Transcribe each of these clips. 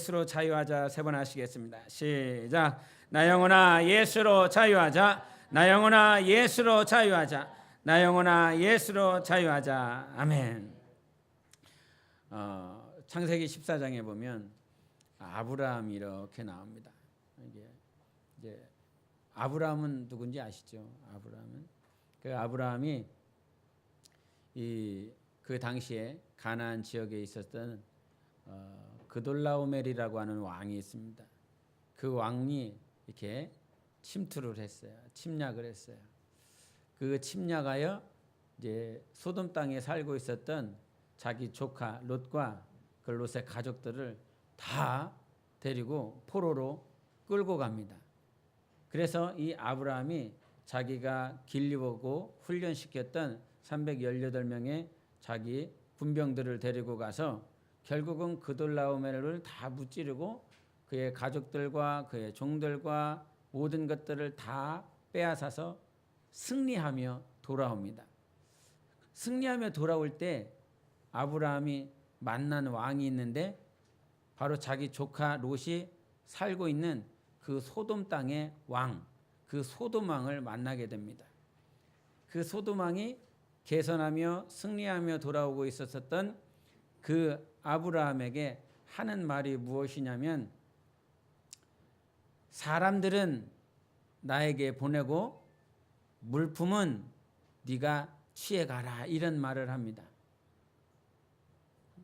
예수로 자유하자. 세 번 하시겠습니다. 시작. 나 영혼아 예수로 자유하자. 나 영혼아 예수로 자유하자. 나 영혼아 예수로 자유하자. 아멘. 창세기 14장에 보면 아브라함이 이렇게 나옵니다. 이제 아브라함은 누군지 아시죠? 아브라함이 그 당시에 가나안 지역에 있었던 그돌라오멜이라고 하는 왕이 있습니다. 그 왕이 이렇게 침투를 했어요. 침략을 했어요. 그 침략하여 이제 소돔 땅에 살고 있었던 자기 조카 롯과 그 롯의 가족들을 다 데리고 포로로 끌고 갑니다. 그래서 이 아브라함이 자기가 길리고 훈련시켰던 318명의 자기 군병들을 데리고 가서 결국은 그돌라오멜을 다 무찌르고 그의 가족들과 그의 종들과 모든 것들을 다 빼앗아서 승리하며 돌아옵니다. 승리하며 돌아올 때 아브라함이 만난 왕이 있는데 바로 자기 조카 롯이 살고 있는 그 소돔 땅의 왕, 그 소돔 왕을 만나게 됩니다. 그 소돔 왕이 개선하며 승리하며 돌아오고 있었던 그 아브라함에게 하는 말이 무엇이냐면, 사람들은 나에게 보내고 물품은 네가 취해가라, 이런 말을 합니다.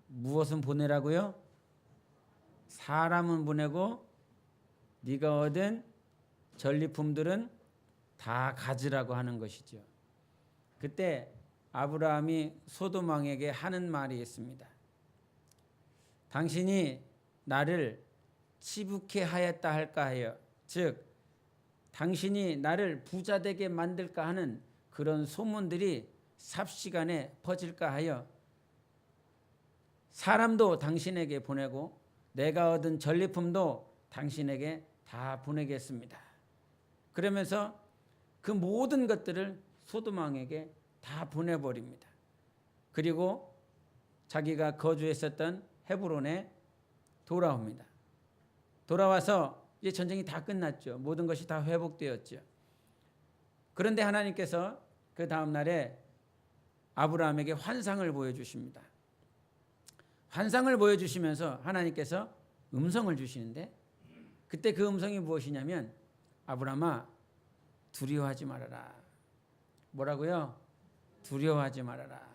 무엇은 보내라고요? 사람은 보내고 네가 얻은 전리품들은 다 가지라고 하는 것이죠. 그때 아브라함이 소돔 왕에게 하는 말이 있습니다. 당신이 나를 치부케 하였다 할까 하여, 즉 당신이 나를 부자 되게 만들까 하는 그런 소문들이 삽시간에 퍼질까 하여 사람도 당신에게 보내고 내가 얻은 전리품도 당신에게 다 보내겠습니다. 그러면서 그 모든 것들을 소돔 왕에게 다 보내버립니다. 그리고 자기가 거주했었던 헤브론에 돌아옵니다. 돌아와서 이제 전쟁이 다 끝났죠. 모든 것이 다 회복되었죠. 그런데 하나님께서 그 다음 날에 아브라함에게 환상을 보여주십니다. 환상을 보여주시면서 하나님께서 음성을 주시는데, 그때 그 음성이 무엇이냐면, 아브라함아 두려워하지 말아라. 뭐라고요? 두려워하지 말아라.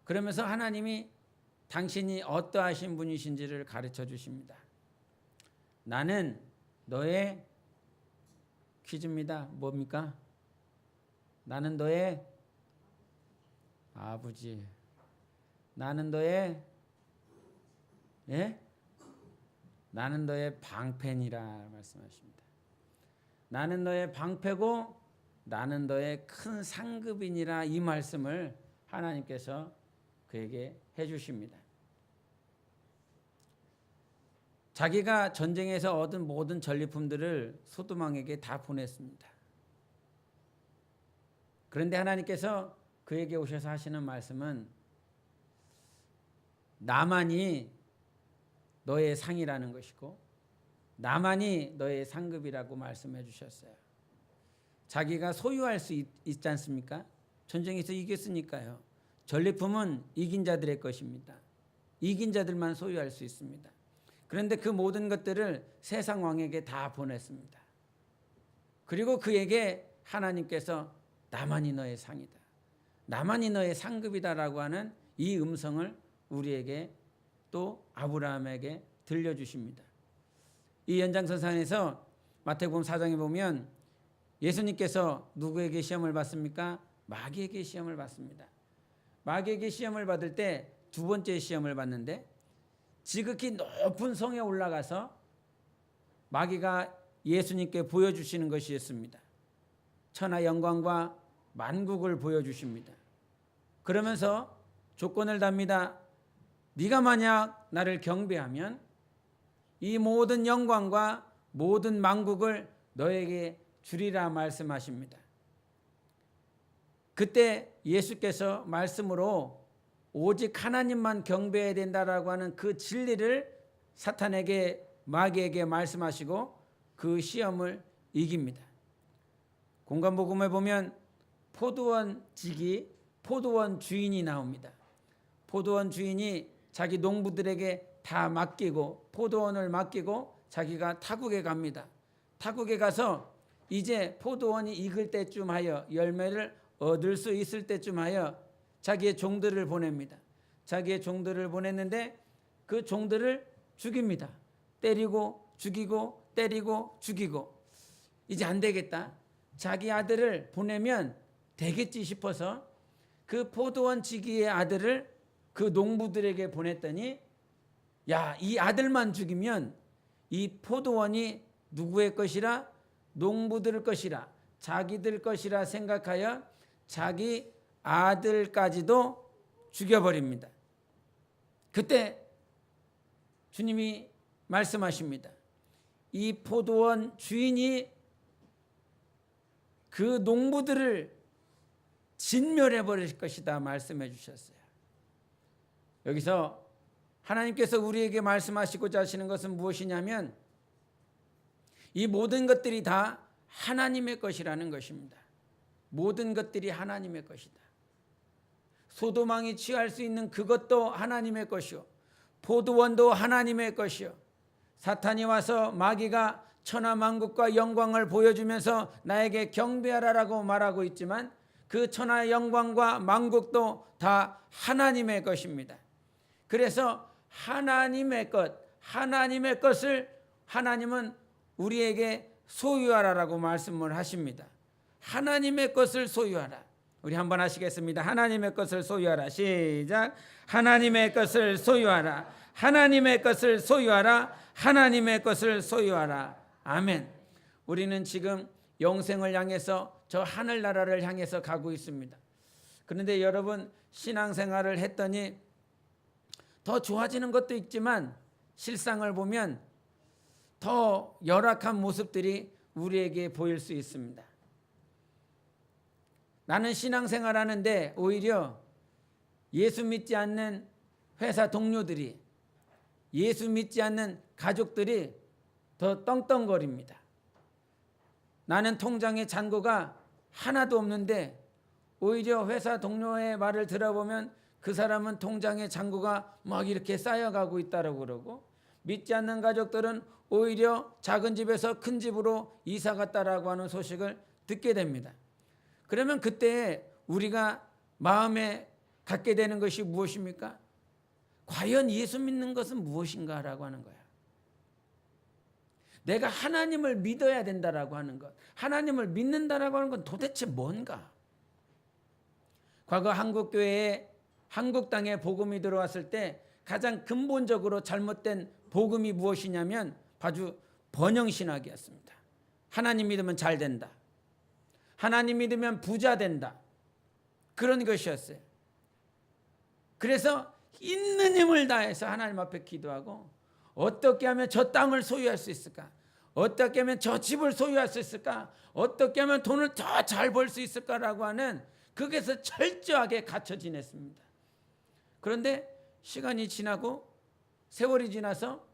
그러면서 하나님이 당신이 어떠하신 분이신지를 가르쳐 주십니다. 나는 너의 퀴즈입니다. 뭡니까? 나는 너의 아버지. 나는 너의 나는 너의 방패니라 말씀하십니다. 나는 너의 방패고 나는 너의 큰 상급이니라, 이 말씀을 하나님께서 그에게 해주십니다. 자기가 전쟁에서 얻은 모든 전리품들을 소돔 왕에게 다 보냈습니다. 그런데 하나님께서 그에게 오셔서 하시는 말씀은 나만이 너의 상이라는 것이고 나만이 너의 상급이라고 말씀해 주셨어요. 자기가 소유할 수 있지 않습니까? 전쟁에서 이겼으니까요. 전리품은 이긴 자들의 것입니다. 이긴 자들만 소유할 수 있습니다. 그런데 그 모든 것들을 세상 왕에게 다 보냈습니다. 그리고 그에게 하나님께서 나만이 너의 상이다, 나만이 너의 상급이다라고 하는 이 음성을 우리에게 또 아브라함에게 들려주십니다. 이 연장선상에서 마태복음 4장에 보면 예수님께서 누구에게 시험을 받습니까? 마귀에게 시험을 받습니다. 마귀에게 시험을 받을 때 두 번째 시험을 받는데, 지극히 높은 성에 올라가서 마귀가 예수님께 보여주시는 것이었습니다. 천하 영광과 만국을 보여주십니다. 그러면서 조건을 답니다. 네가 만약 나를 경배하면 이 모든 영광과 모든 만국을 너에게 주리라 말씀하십니다. 그때 예수께서 말씀으로 오직 하나님만 경배해야 된다라고 하는 그 진리를 사탄에게 마귀에게 말씀하시고 그 시험을 이깁니다. 공관복음에 보면 포도원 지기, 포도원 주인이 나옵니다. 포도원 주인이 자기 농부들에게 다 맡기고 포도원을 맡기고 자기가 타국에 갑니다. 타국에 가서 이제 포도원이 익을 때쯤 하여 열매를 얻을 수 있을 때쯤 하여 자기의 종들을 보냅니다. 자기의 종들을 보냈는데 그 종들을 죽입니다. 때리고 죽이고 때리고 죽이고 이제 안 되겠다. 자기 아들을 보내면 되겠지 싶어서 그 포도원 지기의 아들을 그 농부들에게 보냈더니 야, 이 아들만 죽이면 이 포도원이 누구의 것이라? 농부들 것이라, 자기들 것이라 생각하여 자기 아들까지도 죽여버립니다. 그때 주님이 말씀하십니다. 이 포도원 주인이 그 농부들을 진멸해 버릴 것이다 말씀해 주셨어요. 여기서 하나님께서 우리에게 말씀하시고자 하시는 것은 무엇이냐면 이 모든 것들이 다 하나님의 것이라는 것입니다. 모든 것들이 하나님의 것이다. 소도망이 취할 수 있는 그것도 하나님의 것이요, 포도원도 하나님의 것이요, 사탄이 와서 마귀가 천하만국과 영광을 보여주면서 나에게 경배하라라고 말하고 있지만 그 천하의 영광과 만국도 다 하나님의 것입니다. 그래서 하나님의 것을 하나님은 우리에게 소유하라라고 말씀을 하십니다. 하나님의 것을 소유하라. 우리 한번 하시겠습니다. 하나님의 것을 소유하라. 시작. 하나님의 것을 소유하라. 하나님의 것을 소유하라. 하나님의 것을 소유하라. 아멘. 우리는 지금 영생을 향해서 저 하늘나라를 향해서 가고 있습니다. 그런데 여러분 신앙생활을 했더니 더 좋아지는 것도 있지만 실상을 보면 더 열악한 모습들이 우리에게 보일 수 있습니다. 나는 신앙생활 하는데 오히려 예수 믿지 않는 회사 동료들이, 예수 믿지 않는 가족들이 더 떵떵거립니다. 나는 통장에 잔고가 하나도 없는데 오히려 회사 동료의 말을 들어보면 그 사람은 통장에 잔고가 막 이렇게 쌓여가고 있다고 그러고, 믿지 않는 가족들은 오히려 작은 집에서 큰 집으로 이사 갔다라고 하는 소식을 듣게 됩니다. 그러면 그때 우리가 마음에 갖게 되는 것이 무엇입니까? 과연 예수 믿는 것은 무엇인가라고 하는 거야. 내가 하나님을 믿어야 된다라고 하는 것, 하나님을 믿는다라고 하는 건 도대체 뭔가? 과거 한국교회에 한국 땅에 복음이 들어왔을 때 가장 근본적으로 잘못된 복음이 무엇이냐면 아주 번영신학이었습니다. 하나님 믿으면 잘 된다. 하나님 믿으면 부자 된다. 그런 것이었어요. 그래서 있는 힘을 다해서 하나님 앞에 기도하고 어떻게 하면 저 땅을 소유할 수 있을까? 어떻게 하면 저 집을 소유할 수 있을까? 어떻게 하면 돈을 더 잘 벌 수 있을까라고 하는 거기에서 철저하게 갇혀 지냈습니다. 그런데 시간이 지나고 세월이 지나서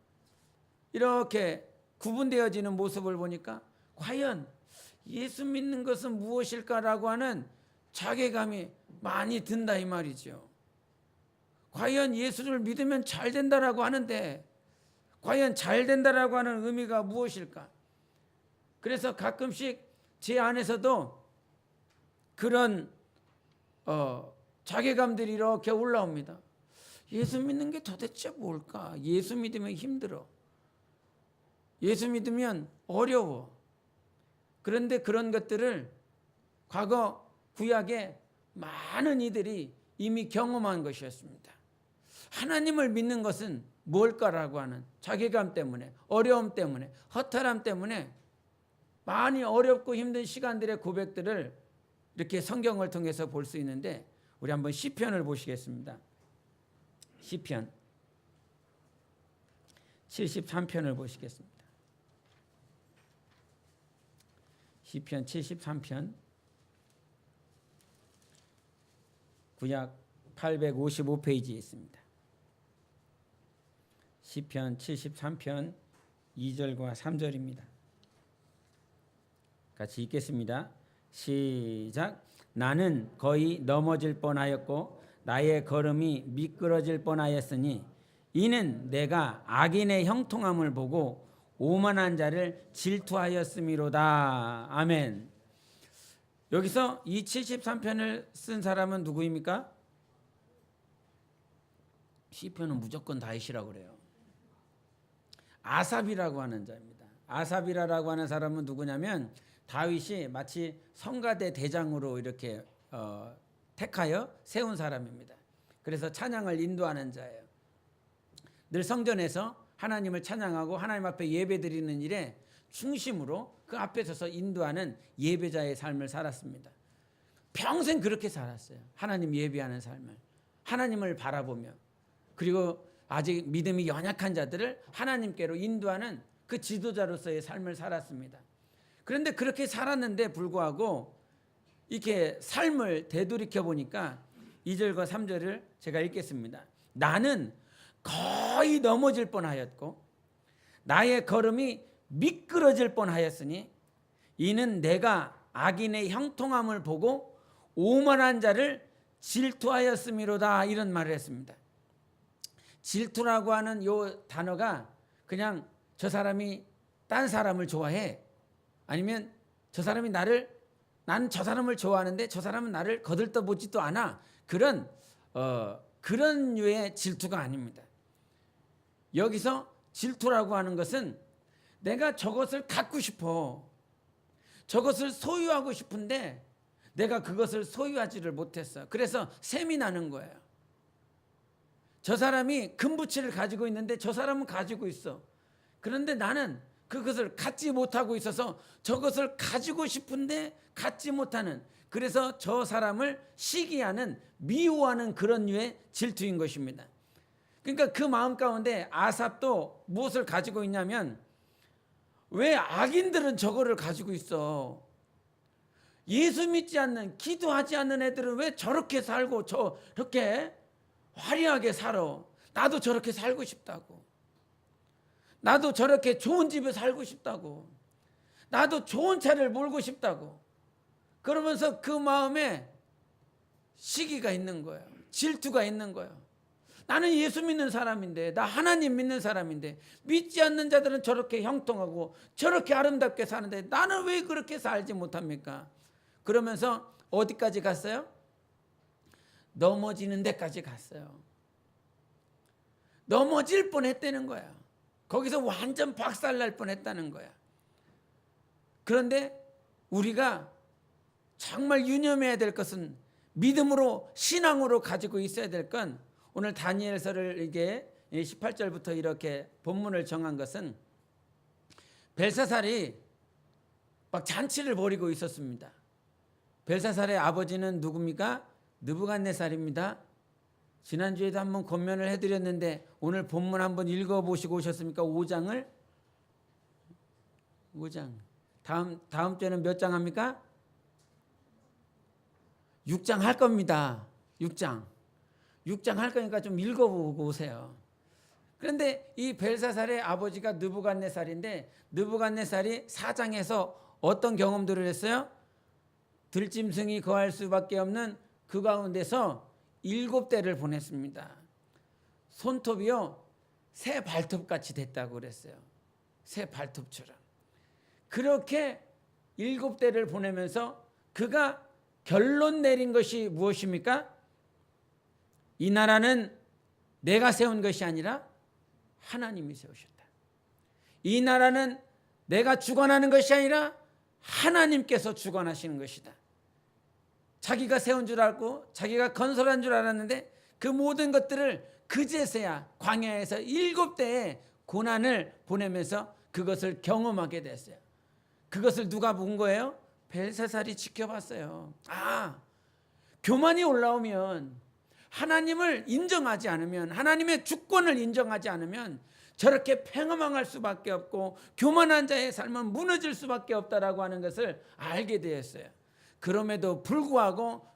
이렇게 구분되어지는 모습을 보니까 과연 예수 믿는 것은 무엇일까라고 하는 자괴감이 많이 든다 이 말이죠. 과연 예수를 믿으면 잘 된다라고 하는데 과연 잘 된다라고 하는 의미가 무엇일까? 그래서 가끔씩 제 안에서도 그런 자괴감들이 이렇게 올라옵니다. 예수 믿는 게 도대체 뭘까? 예수 믿으면 힘들어. 예수 믿으면 어려워. 그런데 그런 것들을 과거 구약에 많은 이들이 이미 경험한 것이었습니다. 하나님을 믿는 것은 뭘까라고 하는 자괴감 때문에, 어려움 때문에, 허탈함 때문에 많이 어렵고 힘든 시간들의 고백들을 이렇게 성경을 통해서 볼 수 있는데 우리 한번 시편을 보시겠습니다. 시편 73편을 보시겠습니다. 시편 73편 구약 855페이지에 있습니다. 시편 73편 2절과 3절입니다. 같이 읽겠습니다. 시작. 나는 거의 넘어질 뻔하였고 나의 걸음이 미끄러질 뻔하였으니 이는 내가 악인의 형통함을 보고 오만한 자를 질투하였음이로다. 아멘. 여기서 이 73편을 쓴 사람은 누구입니까? 시편은 무조건 다윗이라고 그래요. 아삽이라고 하는 자입니다. 아삽이라고 하는 사람은 누구냐면 다윗이 마치 성가대 대장으로 이렇게 택하여 세운 사람입니다. 그래서 찬양을 인도하는 자예요. 늘 성전에서 하나님을 찬양하고 하나님 앞에 예배드리는 일에 중심으로 그 앞에 서서 인도하는 예배자의 삶을 살았습니다. 평생 그렇게 살았어요. 하나님 예배하는 삶을. 하나님을 바라보며 그리고 아직 믿음이 연약한 자들을 하나님께로 인도하는 그 지도자로서의 삶을 살았습니다. 그런데 그렇게 살았는데 불구하고 이렇게 삶을 되돌이켜 보니까 2절과 3절을 제가 읽겠습니다. 나는 거의 넘어질 뻔하였고 나의 걸음이 미끄러질 뻔하였으니 이는 내가 악인의 형통함을 보고 오만한 자를 질투하였음이로다. 이런 말을 했습니다. 질투라고 하는 요 단어가 그냥 저 사람이 딴 사람을 좋아해, 아니면 저 사람이 나는 저 사람을 좋아하는데 저 사람은 나를 거들떠보지도 않아, 그런 류의 질투가 아닙니다. 여기서 질투라고 하는 것은 내가 저것을 갖고 싶어, 저것을 소유하고 싶은데 내가 그것을 소유하지를 못했어. 그래서 셈이 나는 거예요. 저 사람이 금부치를 가지고 있는데 저 사람은 가지고 있어. 그런데 나는 그것을 갖지 못하고 있어서 저것을 가지고 싶은데 갖지 못하는, 그래서 저 사람을 시기하는, 미워하는 그런 류의 질투인 것입니다. 그러니까 그 마음 가운데 아삽도 무엇을 가지고 있냐면, 왜 악인들은 저거를 가지고 있어? 예수 믿지 않는, 기도하지 않는 애들은 왜 저렇게 살고 저렇게 화려하게 살아? 나도 저렇게 살고 싶다고. 나도 저렇게 좋은 집에 살고 싶다고. 나도 좋은 차를 몰고 싶다고. 그러면서 그 마음에 시기가 있는 거예요. 질투가 있는 거예요. 나는 예수 믿는 사람인데, 나 하나님 믿는 사람인데, 믿지 않는 자들은 저렇게 형통하고 저렇게 아름답게 사는데 나는 왜 그렇게 살지 못합니까? 그러면서 어디까지 갔어요? 넘어지는 데까지 갔어요. 넘어질 뻔했다는 거야. 거기서 완전 박살날 뻔했다는 거야. 그런데 우리가 정말 유념해야 될 것은, 믿음으로, 신앙으로 가지고 있어야 될 건, 오늘 다니엘서를 이게 18절부터 이렇게 본문을 정한 것은, 벨사살이 막 잔치를 벌이고 있었습니다. 벨사살의 아버지는 누굽니까? 느부갓네살입니다. 지난주에도 한번 권면을 해드렸는데 오늘 본문 한번 읽어보시고 오셨습니까? 5장을? 5장. 다음 주에는 몇 장 합니까? 6장 할 겁니다. 6장 할 거니까 좀 읽어보고 오세요. 그런데 이 벨사살의 아버지가 느부갓네살인데, 느부갓네살이 4장에서 어떤 경험들을 했어요? 들짐승이 거할 수밖에 없는 그 가운데서 7대를 보냈습니다. 손톱이요, 새 발톱같이 됐다고 그랬어요. 새 발톱처럼. 그렇게 7대를 보내면서 그가 결론 내린 것이 무엇입니까? 이 나라는 내가 세운 것이 아니라 하나님이 세우셨다. 이 나라는 내가 주관하는 것이 아니라 하나님께서 주관하시는 것이다. 자기가 세운 줄 알고 자기가 건설한 줄 알았는데 그 모든 것들을 그제서야 광야에서 7대의 고난을 보내면서 그것을 경험하게 됐어요. 그것을 누가 본 거예요? 벨사살이 지켜봤어요. 교만이 올라오면, 하나님을 인정하지 않으면, 하나님의 주권을 인정하지 않으면 저렇게 팽음망할 수밖에 없고 교만한 자의 삶은 무너질 수밖에 없다라고 하는 것을 알게 되었어요. 그럼에도 불구하고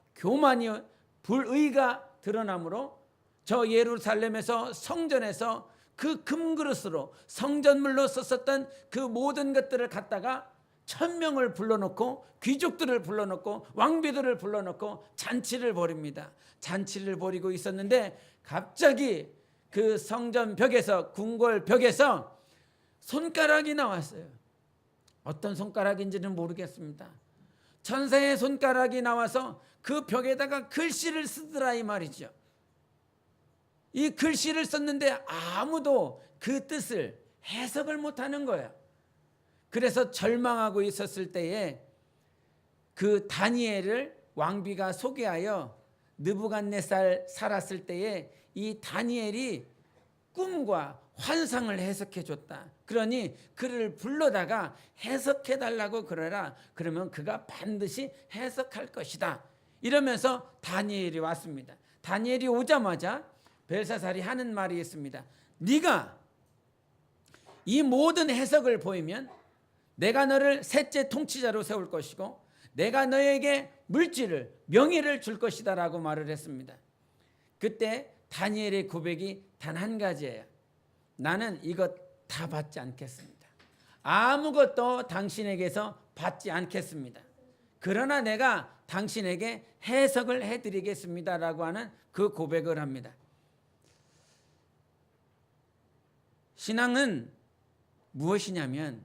불의가 드러나므로 저 예루살렘에서, 성전에서 그 금그릇으로 성전물로 썼었던 그 모든 것들을 갖다가 1000명을 불러놓고 귀족들을 불러놓고 왕비들을 불러놓고 잔치를 벌입니다. 잔치를 벌이고 있었는데 갑자기 그 성전 벽에서, 궁궐 벽에서 손가락이 나왔어요. 어떤 손가락인지는 모르겠습니다. 천사의 손가락이 나와서 그 벽에다가 글씨를 쓰더라 이 말이죠. 이 글씨를 썼는데 아무도 그 뜻을 해석을 못하는 거예요. 그래서 절망하고 있었을 때에 그 다니엘을 왕비가 소개하여 느부갓네살 살았을 때에 이 다니엘이 꿈과 환상을 해석해 줬다. 그러니 그를 불러다가 해석해 달라고 그러라. 그러면 그가 반드시 해석할 것이다. 이러면서 다니엘이 왔습니다. 다니엘이 오자마자 벨사살이 하는 말이 있습니다. 네가 이 모든 해석을 보이면 내가 너를 셋째 통치자로 세울 것이고 내가 너에게 물질을, 명예를 줄 것이다 라고 말을 했습니다. 그때 다니엘의 고백이 단 한 가지예요. 나는 이것 다 받지 않겠습니다. 아무것도 당신에게서 받지 않겠습니다. 그러나 내가 당신에게 해석을 해드리겠습니다 라고 하는 그 고백을 합니다. 신앙은 무엇이냐면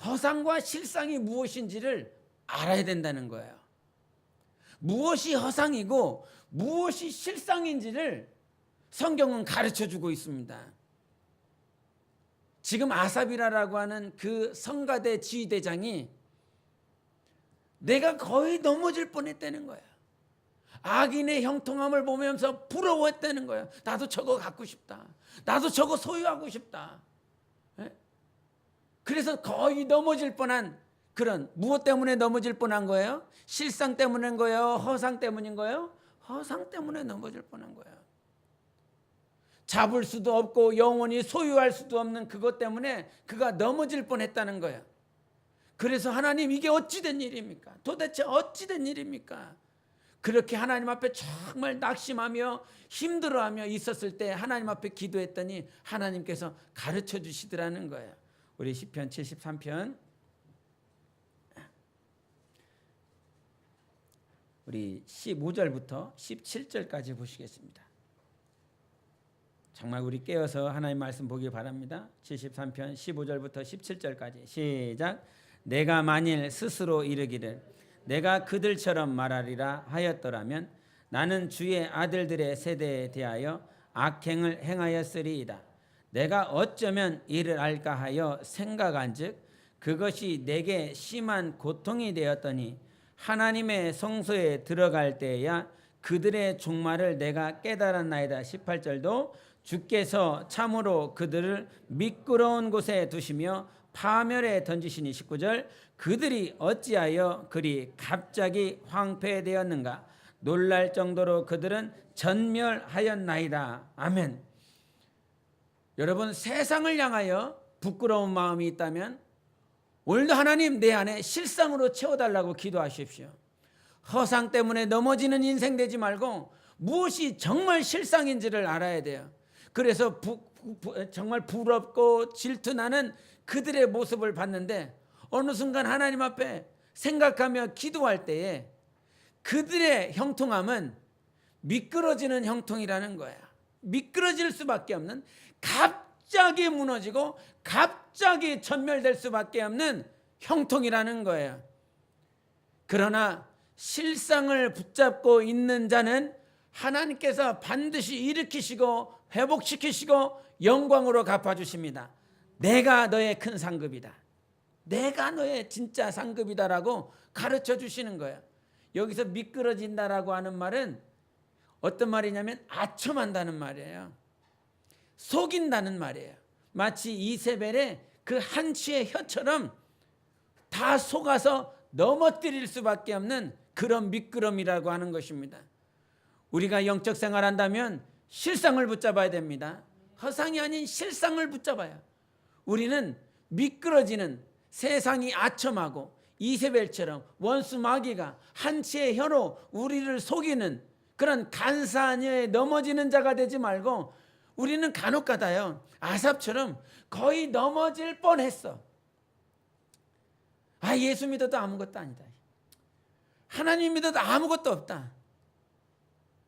허상과 실상이 무엇인지를 알아야 된다는 거예요. 무엇이 허상이고 무엇이 실상인지를 성경은 가르쳐주고 있습니다. 지금 아삽이라고 하는 그 성가대 지휘대장이 내가 거의 넘어질 뻔했다는 거야. 악인의 형통함을 보면서 부러웠다는 거야. 나도 저거 갖고 싶다. 나도 저거 소유하고 싶다. 그래서 거의 넘어질 뻔한 그런, 무엇 때문에 넘어질 뻔한 거예요? 실상 때문인 거예요? 허상 때문인 거예요? 허상 때문에 넘어질 뻔한 거예요. 잡을 수도 없고 영원히 소유할 수도 없는 그것 때문에 그가 넘어질 뻔했다는 거예요. 그래서 하나님, 이게 어찌 된 일입니까? 도대체 어찌 된 일입니까? 그렇게 하나님 앞에 정말 낙심하며 힘들어하며 있었을 때 하나님 앞에 기도했더니 하나님께서 가르쳐 주시더라는 거예요. 우리 시편 73편 우리 15절부터 17절까지 보시겠습니다. 정말 우리 깨어서 하나님 말씀 보기 바랍니다. 73편 15절부터 17절까지 시작. 내가 만일 스스로 이르기를 내가 그들처럼 말하리라 하였더라면 나는 주의 아들들의 세대에 대하여 악행을 행하였으리이다. 내가 어쩌면 이를 알까 하여 생각한즉 그것이 내게 심한 고통이 되었더니 하나님의 성소에 들어갈 때에야 그들의 종말을 내가 깨달았나이다. 18절도 주께서 참으로 그들을 미끄러운 곳에 두시며 파멸에 던지시니 19절 그들이 어찌하여 그리 갑자기 황폐되었는가 놀랄 정도로 그들은 전멸하였나이다. 아멘. 여러분, 세상을 향하여 부끄러운 마음이 있다면 오늘도 하나님 내 안에 실상으로 채워달라고 기도하십시오. 허상 때문에 넘어지는 인생 되지 말고 무엇이 정말 실상인지를 알아야 돼요. 그래서 정말 부럽고 질투나는 그들의 모습을 봤는데 어느 순간 하나님 앞에 생각하며 기도할 때에 그들의 형통함은 미끄러지는 형통이라는 거야. 미끄러질 수밖에 없는, 갑자기 무너지고 갑자기 전멸될 수밖에 없는 형통이라는 거예요. 그러나 실상을 붙잡고 있는 자는 하나님께서 반드시 일으키시고 회복시키시고 영광으로 갚아주십니다. 내가 너의 큰 상급이다. 내가 너의 진짜 상급이다라고 가르쳐 주시는 거예요. 여기서 미끄러진다라고 하는 말은 어떤 말이냐면 아첨한다는 말이에요. 속인다는 말이에요. 마치 이세벨의 그 한치의 혀처럼 다 속아서 넘어뜨릴 수밖에 없는 그런 미끄럼이라고 하는 것입니다. 우리가 영적 생활한다면 실상을 붙잡아야 됩니다. 허상이 아닌 실상을 붙잡아요. 우리는 미끄러지는, 세상이 아첨하고 이세벨처럼 원수 마귀가 한치의 혀로 우리를 속이는 그런 간사하녀에 넘어지는 자가 되지 말고 우리는 간혹가다요 아삽처럼 거의 넘어질 뻔했어. 아, 예수 믿어도 아무것도 아니다. 하나님 믿어도 아무것도 없다.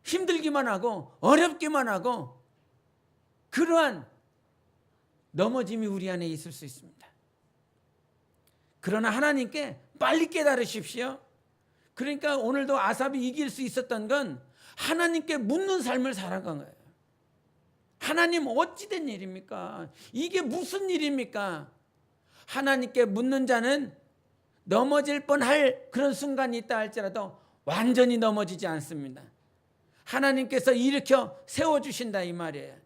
힘들기만 하고 어렵기만 하고, 그러한 넘어짐이 우리 안에 있을 수 있습니다. 그러나 하나님께 빨리 깨달으십시오. 그러니까 오늘도 아삽이 이길 수 있었던 건 하나님께 묻는 삶을 살아간 거예요. 하나님, 어찌 된 일입니까? 이게 무슨 일입니까? 하나님께 묻는 자는 넘어질 뻔할 그런 순간이 있다 할지라도 완전히 넘어지지 않습니다. 하나님께서 일으켜 세워주신다 이 말이에요.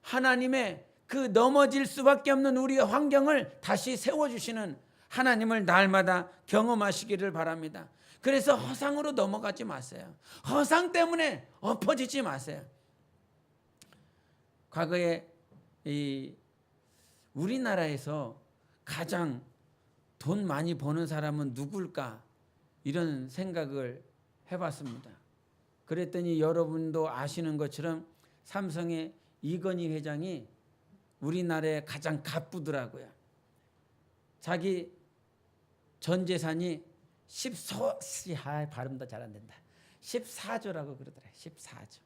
하나님의 그 넘어질 수밖에 없는 우리의 환경을 다시 세워주시는 하나님을 날마다 경험하시기를 바랍니다. 그래서 허상으로 넘어가지 마세요. 허상 때문에 엎어지지 마세요. 과거에 우리나라에서 가장 돈 많이 버는 사람은 누굴까? 이런 생각을 해봤습니다. 그랬더니 여러분도 아시는 것처럼 삼성의 이건희 회장이 우리나라에 가장 가쁘더라고요. 자기 전 재산이 발음도 잘 안 된다. 14조라고 그러더래요. 14조.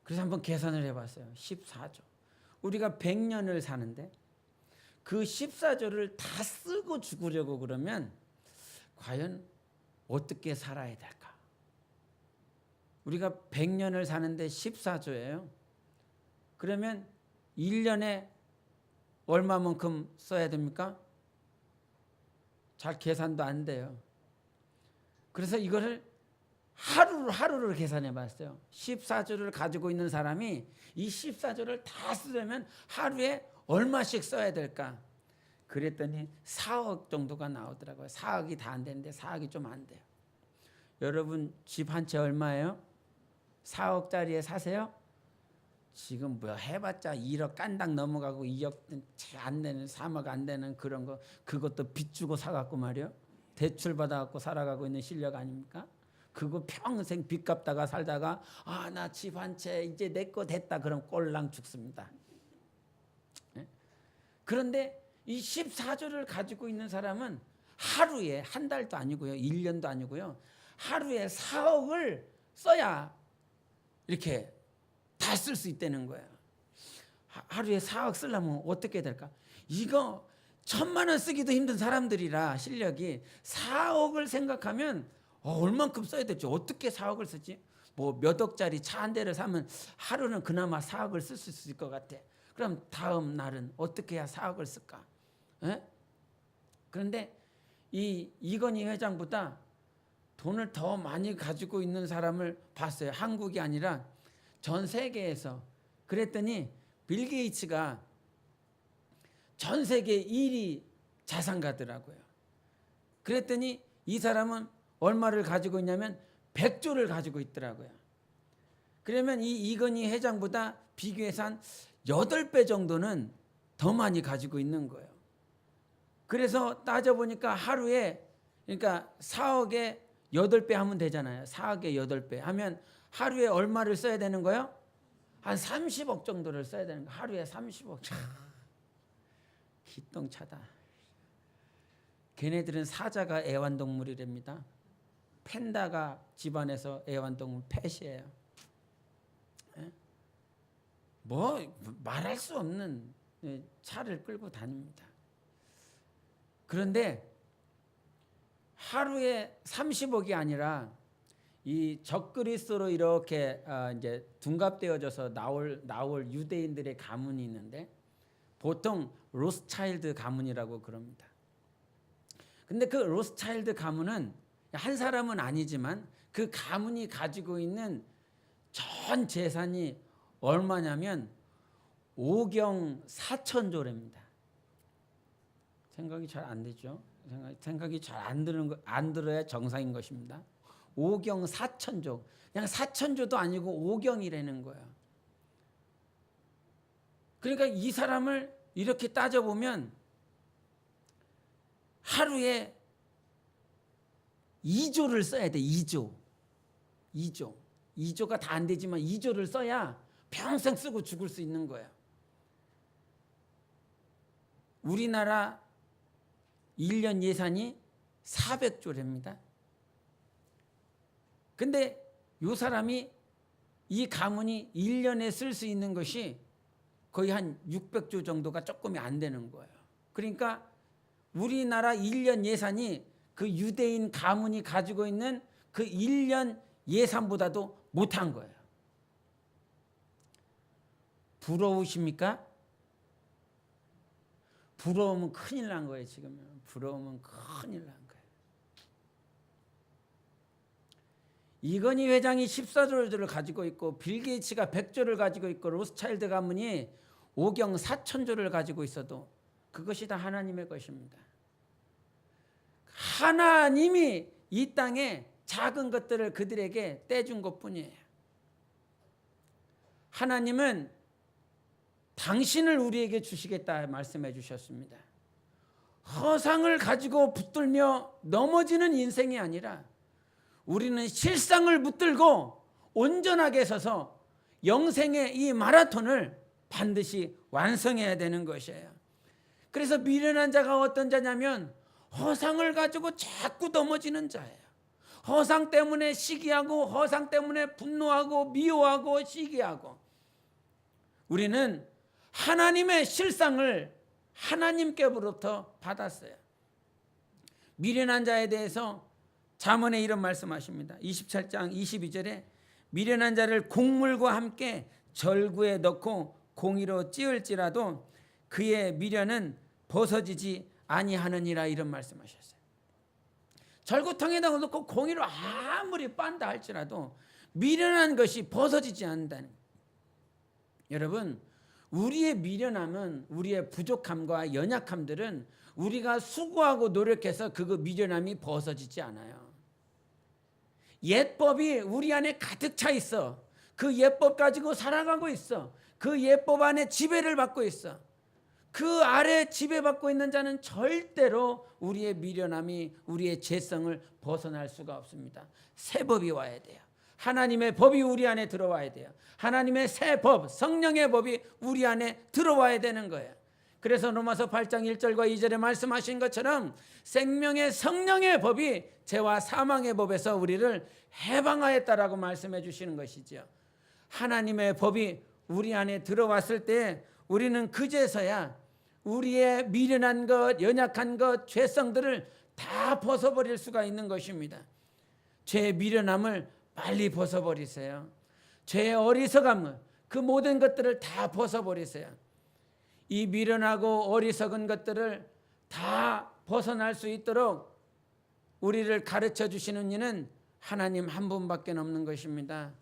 그래서 한번 계산을 해봤어요. 14조. 우리가 100년을 사는데 그 14조를 다 쓰고 죽으려고 그러면 과연 어떻게 살아야 될까? 우리가 100년을 사는데 14조예요. 그러면 1년에 얼마만큼 써야 됩니까? 잘 계산도 안 돼요. 그래서 이거를 하루를 계산해 봤어요. 14조를 가지고 있는 사람이 이 14조를 다 쓰려면 하루에 얼마씩 써야 될까? 그랬더니 4억 정도가 나오더라고요. 4억이 다 안 되는데 4억이 좀 안 돼요. 여러분 집 한 채 얼마예요? 4억짜리에 사세요? 지금 뭐 해봤자 1억 깐당 넘어가고 2억 채 안 되는, 3억 안 되는 그런 거, 그것도 빚 주고 사갖고 말이요. 대출 받아갖고 살아가고 있는 실력 아닙니까? 그거 평생 빚 갚다가 살다가 아, 나 집 한 채 이제 내 거 됐다 그럼 꼴랑 죽습니다. 그런데 이 14조를 가지고 있는 사람은 하루에, 한 달도 아니고요, 1년도 아니고요, 하루에 4억을 써야 이렇게 다 쓸 수 있다는 거예요. 하루에 4억 쓰려면 어떻게 될까? 이거 1,000만 원 쓰기도 힘든 사람들이라 실력이 4억을 생각하면 얼만큼 써야 될지, 어떻게 4억을 쓰지? 뭐 몇 억짜리 차 한 대를 사면 하루는 그나마 4억을 쓸 수 있을 것 같아. 그럼 다음 날은 어떻게 해야 4억을 쓸까? 에? 그런데 이 이건희 회장보다 돈을 더 많이 가지고 있는 사람을 봤어요. 한국이 아니라 전 세계에서. 그랬더니 빌 게이츠가 전 세계 1위 자산가더라고요. 그랬더니 이 사람은 얼마를 가지고 있냐면 100조를 가지고 있더라고요. 그러면 이 이건희 회장보다 비교해서 한 8배 정도는 더 많이 가지고 있는 거예요. 그래서 따져보니까 하루에, 그러니까 4억에 8배 하면 되잖아요. 4억에 8배 하면 하루에 얼마를 써야 되는 거예요? 한 30억 정도를 써야 되는 거예요. 하루에 30억. 기똥차다. 걔네들은 사자가 애완동물이랍니다. 팬다가 집안에서 애완동물 펫이에요. 뭐 말할 수 없는 차를 끌고 다닙니다. 그런데 하루에 30억이 아니라 이 적그리스도로 이렇게 이제 둔갑되어져서 나올 유대인들의 가문이 있는데 보통 로스차일드 가문이라고 그럽니다. 근데 그 로스차일드 가문은 한 사람은 아니지만 그 가문이 가지고 있는 전 재산이 얼마냐면 5경 4천조랍니다. 생각이 잘 안 되죠? 생각이 잘 안 들어야 정상인 것입니다. 5경 4천조. 그냥 4천조도 아니고 5경이라는 거예요. 그러니까 이 사람을 이렇게 따져보면 하루에 2조를 써야 돼. 2조. 2조가 다 안 되지만 2조를 써야 평생 쓰고 죽을 수 있는 거예요. 우리나라 1년 예산이 400조랍니다. 근데 이 사람이 이 가문이 1년에 쓸 수 있는 것이 거의 한 600조 정도가 조금이 안 되는 거예요. 그러니까 우리나라 1년 예산이 그 유대인 가문이 가지고 있는 그 1년 예산보다도 못한 거예요. 부러우십니까? 부러우면 큰일 난 거예요. 지금 부러우면 큰일 난 거예요. 이건희 회장이 14조를 가지고 있고 빌 게이츠가 100조를 가지고 있고 로스차일드 가문이 5경 4천조를 가지고 있어도 그것이 다 하나님의 것입니다. 하나님이 이 땅에 작은 것들을 그들에게 떼준 것뿐이에요. 하나님은 당신을 우리에게 주시겠다 말씀해 주셨습니다. 허상을 가지고 붙들며 넘어지는 인생이 아니라 우리는 실상을 붙들고 온전하게 서서 영생의 이 마라톤을 반드시 완성해야 되는 것이에요. 그래서 미련한 자가 어떤 자냐면 허상을 가지고 자꾸 넘어지는 자예요. 허상 때문에 시기하고 허상 때문에 분노하고 미워하고 시기하고. 우리는 하나님의 실상을 하나님께로부터 받았어요. 미련한 자에 대해서 잠언에 이런 말씀하십니다. 27장 22절에 미련한 자를 곡물과 함께 절구에 넣고 공의로 찌을지라도 그의 미련은 벗어지지 아니하느니라 이런 말씀하셨어요. 절구통에다 넣고 공의로 아무리 빤다 할지라도 미련한 것이 벗어지지 않는다는 거예요. 여러분, 우리의 미련함은 우리의 부족함과 연약함들은 우리가 수고하고 노력해서 그 미련함이 벗어지지 않아요. 예법이 우리 안에 가득 차 있어. 그 예법 가지고 살아가고 있어. 그 예법 안에 지배를 받고 있어. 그 아래 지배받고 있는 자는 절대로 우리의 미련함이 우리의 죄성을 벗어날 수가 없습니다. 새 법이 와야 돼요. 하나님의 법이 우리 안에 들어와야 돼요. 하나님의 새 법, 성령의 법이 우리 안에 들어와야 되는 거예요. 그래서 로마서 8장 1절과 2절에 말씀하신 것처럼 생명의 성령의 법이 죄와 사망의 법에서 우리를 해방하였다라고 말씀해 주시는 것이죠. 하나님의 법이 우리 안에 들어왔을 때 우리는 그제서야 우리의 미련한 것, 연약한 것, 죄성들을 다 벗어버릴 수가 있는 것입니다. 죄의 미련함을 빨리 벗어버리세요. 죄의 어리석음을, 그 모든 것들을 다 벗어버리세요. 이 미련하고 어리석은 것들을 다 벗어날 수 있도록 우리를 가르쳐 주시는 이는 하나님 한 분밖에 없는 것입니다.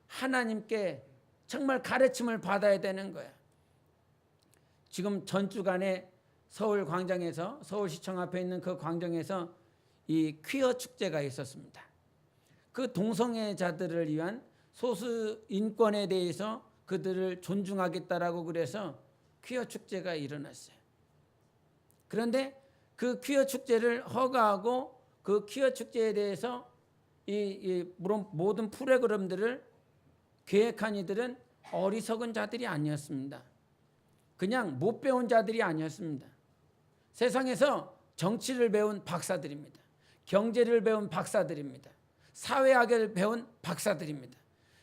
하나님께 정말 가르침을 받아야 되는 거예요. 지금 전주간에 서울 광장에서, 서울시청 앞에 있는 그 광장에서 이 퀴어 축제가 있었습니다. 그 동성애자들을 위한 소수 인권에 대해서 그들을 존중하겠다라고 그래서 퀴어 축제가 일어났어요. 그런데 그 퀴어 축제를 허가하고 그 퀴어 축제에 대해서 물론 모든 프로그램들을 계획한 이들은 어리석은 자들이 아니었습니다. 그냥 못 배운 자들이 아니었습니다. 세상에서 정치를 배운 박사들입니다. 경제를 배운 박사들입니다. 사회학을 배운 박사들입니다.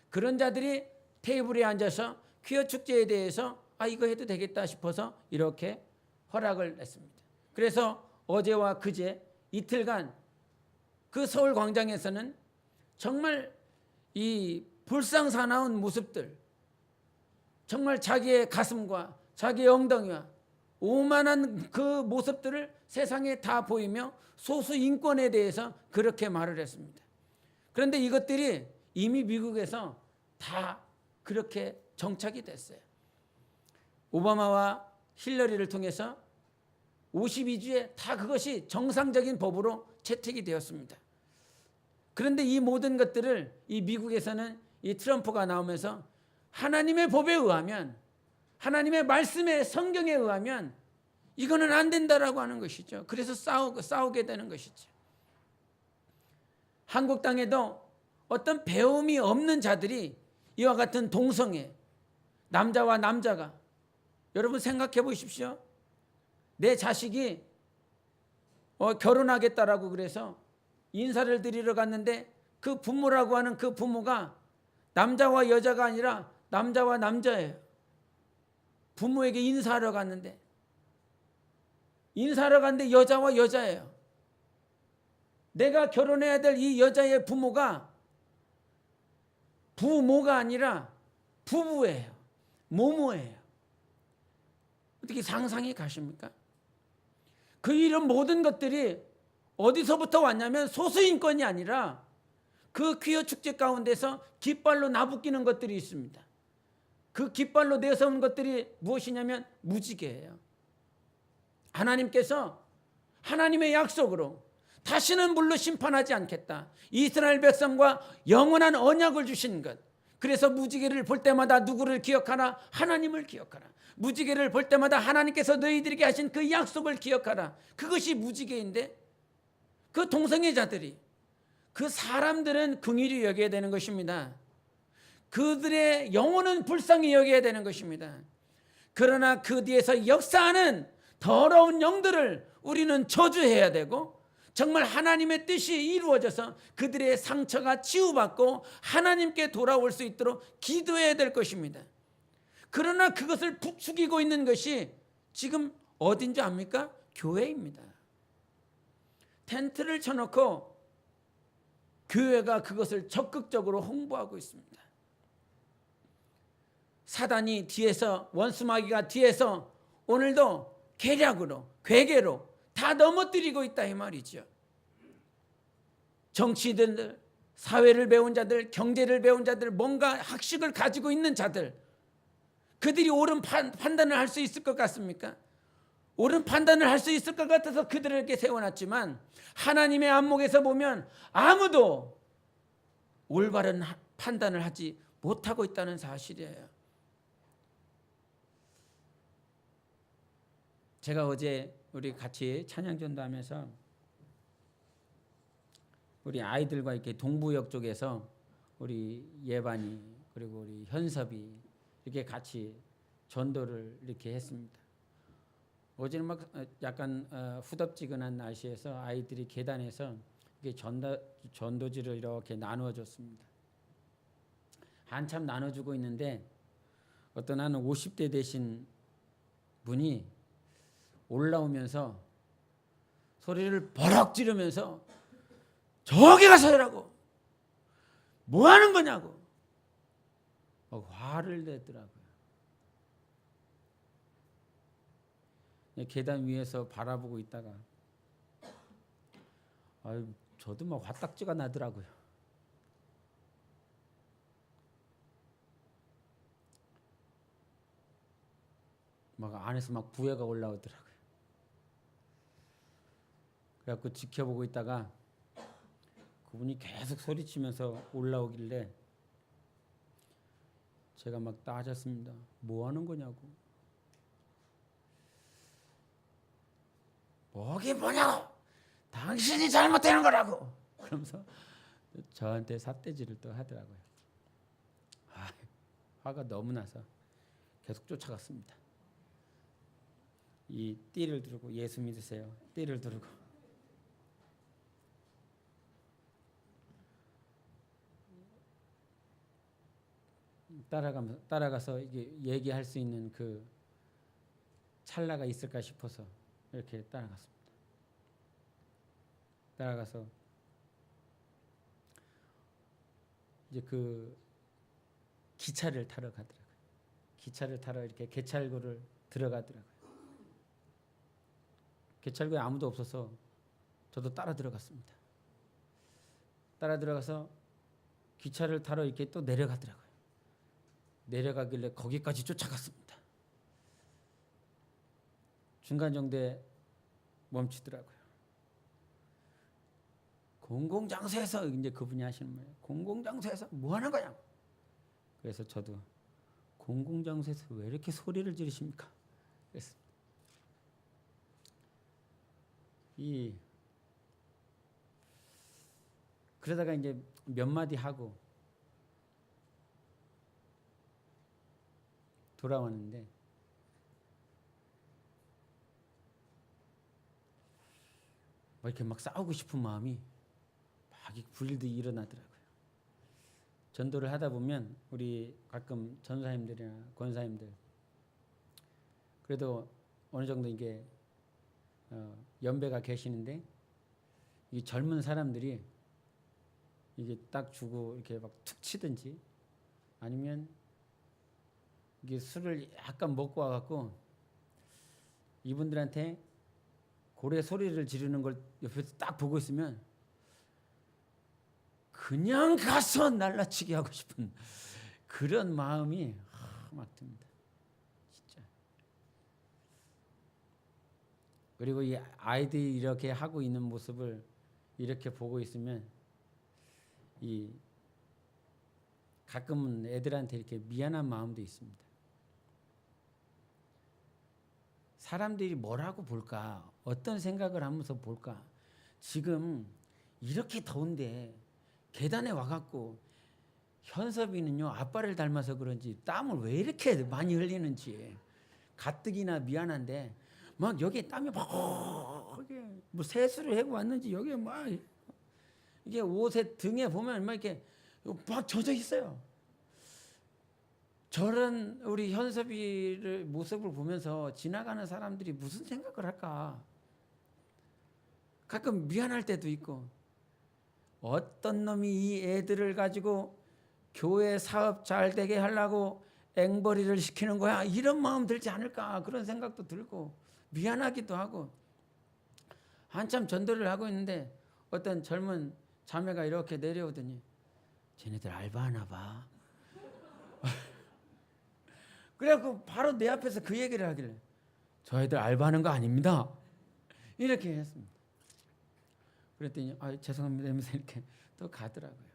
그런 자들이 테이블에 앉아서 퀴어 축제에 대해서 이거 해도 되겠다 싶어서 이렇게 허락을 냈습니다. 그래서 어제와 그제 이틀간 그 서울 광장에서는 정말 이 불상사나운 모습들, 정말 자기의 가슴과 자기의 엉덩이와 오만한 그 모습들을 세상에 다 보이며 소수 인권에 대해서 그렇게 말을 했습니다. 그런데 이것들이 이미 미국에서 다 그렇게 정착이 됐어요. 오바마와 힐러리를 통해서 52주에 다 그것이 정상적인 법으로 채택이 되었습니다. 그런데 이 모든 것들을 이 미국에서는 이 트럼프가 나오면서 하나님의 법에 의하면, 하나님의 말씀의 성경에 의하면 이거는 안 된다라고 하는 것이죠. 그래서 싸우게 되는 것이죠. 한국 땅에도 어떤 배움이 없는 자들이 이와 같은 동성애, 남자와 남자가, 여러분 생각해 보십시오. 내 자식이 결혼하겠다라고 그래서 인사를 드리러 갔는데 그 부모라고 하는 그 부모가 남자와 여자가 아니라 남자와 남자예요. 부모에게 인사하러 갔는데 여자와 여자예요. 내가 결혼해야 될 이 여자의 부모가 부모가 아니라 부부예요. 모모예요. 어떻게 상상이 가십니까? 그 이런 모든 것들이 어디서부터 왔냐면 소수인권이 아니라 그 퀴어 축제 가운데서 깃발로 나부끼는 것들이 있습니다. 그 깃발로 내세운 것들이 무엇이냐면 무지개예요. 하나님께서 하나님의 약속으로 다시는 물로 심판하지 않겠다. 이스라엘 백성과 영원한 언약을 주신 것. 그래서 무지개를 볼 때마다 누구를 기억하라? 하나님을 기억하라. 무지개를 볼 때마다 하나님께서 너희들에게 하신 그 약속을 기억하라. 그것이 무지개인데 그 동성애자들이, 그 사람들은 긍휼히 여겨야 되는 것입니다. 그들의 영혼은 불쌍히 여겨야 되는 것입니다. 그러나 그 뒤에서 역사하는 더러운 영들을 우리는 저주해야 되고 정말 하나님의 뜻이 이루어져서 그들의 상처가 치유받고 하나님께 돌아올 수 있도록 기도해야 될 것입니다. 그러나 그것을 부추기고 있는 것이 지금 어딘지 압니까? 교회입니다. 텐트를 쳐놓고 교회가 그것을 적극적으로 홍보하고 있습니다. 사단이 뒤에서, 원수마귀가 뒤에서 오늘도 계략으로, 괴계로 다 넘어뜨리고 있다 이 말이죠. 정치인들, 사회를 배운 자들, 경제를 배운 자들, 뭔가 학식을 가지고 있는 자들, 그들이 옳은 판단을 할 수 있을 것 같습니까? 옳은 판단을 할 수 있을 것 같아서 그들에게 세워놨지만 하나님의 안목에서 보면 아무도 올바른 판단을 하지 못하고 있다는 사실이에요. 제가 어제 우리 같이 찬양전도 하면서 우리 아이들과 이렇게 동부역 쪽에서 우리 예반이 그리고 우리 현섭이 이렇게 같이 전도를 이렇게 했습니다. 어제는 막 약간 후덥지근한 날씨에서 아이들이 계단에서 이렇게 전도지를 이렇게 나누어 줬습니다. 한참 나눠주고 있는데 어떤 한 50대 되신 분이 올라오면서 소리를 버럭 지르면서 저기 가서 해라고, 뭐 하는 거냐고 화를 내더라고요. 계단 위에서 바라보고 있다가 저도 막 화딱지가 나더라고요. 막 안에서 막 부해가 올라오더라고요. 그래갖고 지켜보고 있다가 그분이 계속 소리치면서 올라오길래 제가 막 따졌습니다. 뭐 하는 거냐고. 뭐긴 뭐냐고. 당신이 잘못되는 거라고. 그러면서 저한테 삿대질을 또 하더라고요. 화가 너무 나서 계속 쫓아갔습니다. 이 띠를 두르고 예수 믿으세요. 띠를 두르고 따라가서 이게 얘기할 수 있는 그 찰나가 있을까 싶어서 이렇게 따라갔습니다. 따라가서 이제 그 기차를 타러 가더라고요. 기차를 타러 이렇게 개찰구를 들어가더라고요. 개찰구에 아무도 없어서 저도 따라 들어갔습니다. 따라 들어가서 기차를 타러 이렇게 또 내려가더라고요. 내려가길래 거기까지 쫓아갔습니다. 중간 정도에 멈추더라고요. 공공장소에서 이제 그분이 하시는 말이에요. 공공장소에서 뭐 하는 거냐고. 그래서 저도 공공장소에서 왜 이렇게 소리를 지르십니까? 그래서 이 그러다가 이제 몇 마디 하고 돌아왔는데 이렇게 막 싸우고 싶은 마음이 막 불일듯 일어나더라고요. 전도를 하다 보면 우리 가끔 전사님들이나 권사님들 그래도 어느 정도 이게 연배가 계시는데 이 젊은 사람들이 이게 딱 주고 이렇게 막 툭 치든지 아니면 이게 술을 약간 먹고 와갖고 이분들한테 고래 소리를 지르는 걸 옆에서 딱 보고 있으면 그냥 가서 날라치게 하고 싶은 그런 마음이 막 듭니다. 진짜. 그리고 이 아이들이 이렇게 하고 있는 모습을 이렇게 보고 있으면 이 가끔은 애들한테 이렇게 미안한 마음도 있습니다. 사람들이 뭐라고 볼까? 어떤 생각을 하면서 볼까? 지금 이렇게 더운데 계단에 와갖고 현섭이는요 아빠를 닮아서 그런지 땀을 왜 이렇게 많이 흘리는지 가뜩이나 미안한데 막 여기 땀이 막 뭐 세수를 하고 왔는지 여기 막 이게 옷에 등에 보면 막 이렇게 막 젖어 있어요. 저런 우리 현섭이를 모습을 보면서 지나가는 사람들이 무슨 생각을 할까? 가끔 미안할 때도 있고 어떤 놈이 이 애들을 가지고 교회 사업 잘 되게 하려고 앵벌이를 시키는 거야 이런 마음 들지 않을까 그런 생각도 들고 미안하기도 하고 한참 전도를 하고 있는데 어떤 젊은 자매가 이렇게 내려오더니 쟤네들 알바하나 봐. 그래갖고 바로 내 앞에서 그 얘기를 하길래 저 애들 알바하는 거 아닙니다. 이렇게 했습니다. 그랬더니 죄송합니다 하면서 이렇게 또 가더라고요.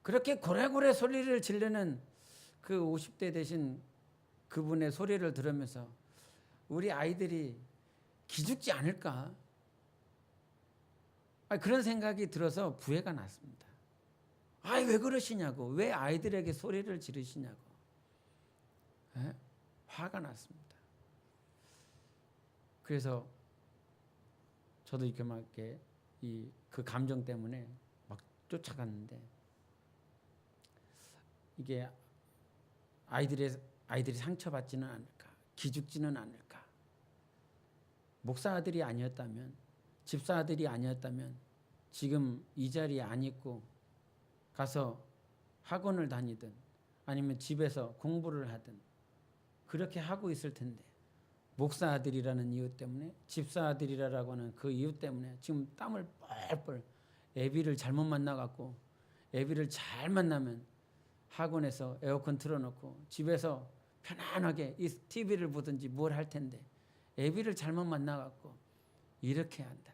그렇게 고래고래 소리를 지르는 그 50대 되신 그분의 소리를 들으면서 우리 아이들이 기죽지 않을까? 그런 생각이 들어서 부해가 났습니다. 왜 그러시냐고. 왜 아이들에게 소리를 지르시냐고. 에? 화가 났습니다. 그래서 저도 이렇게 막 이렇게 그 감정 때문에 막 쫓아갔는데 이게 아이들이 상처받지는 않을까, 기죽지는 않을까. 목사 아들이 아니었다면, 집사 아들이 아니었다면 지금 이 자리에 안 있고 가서 학원을 다니든 아니면 집에서 공부를 하든 그렇게 하고 있을 텐데 목사 아들이라는 이유 때문에 집사 아들이라고 하는 그 이유 때문에 지금 땀을 뻘뻘 애비를 잘못 만나갖고 애비를 잘 만나면 학원에서 에어컨 틀어놓고 집에서 편안하게 이 TV를 보든지 뭘 할 텐데 애비를 잘못 만나갖고 이렇게 한다.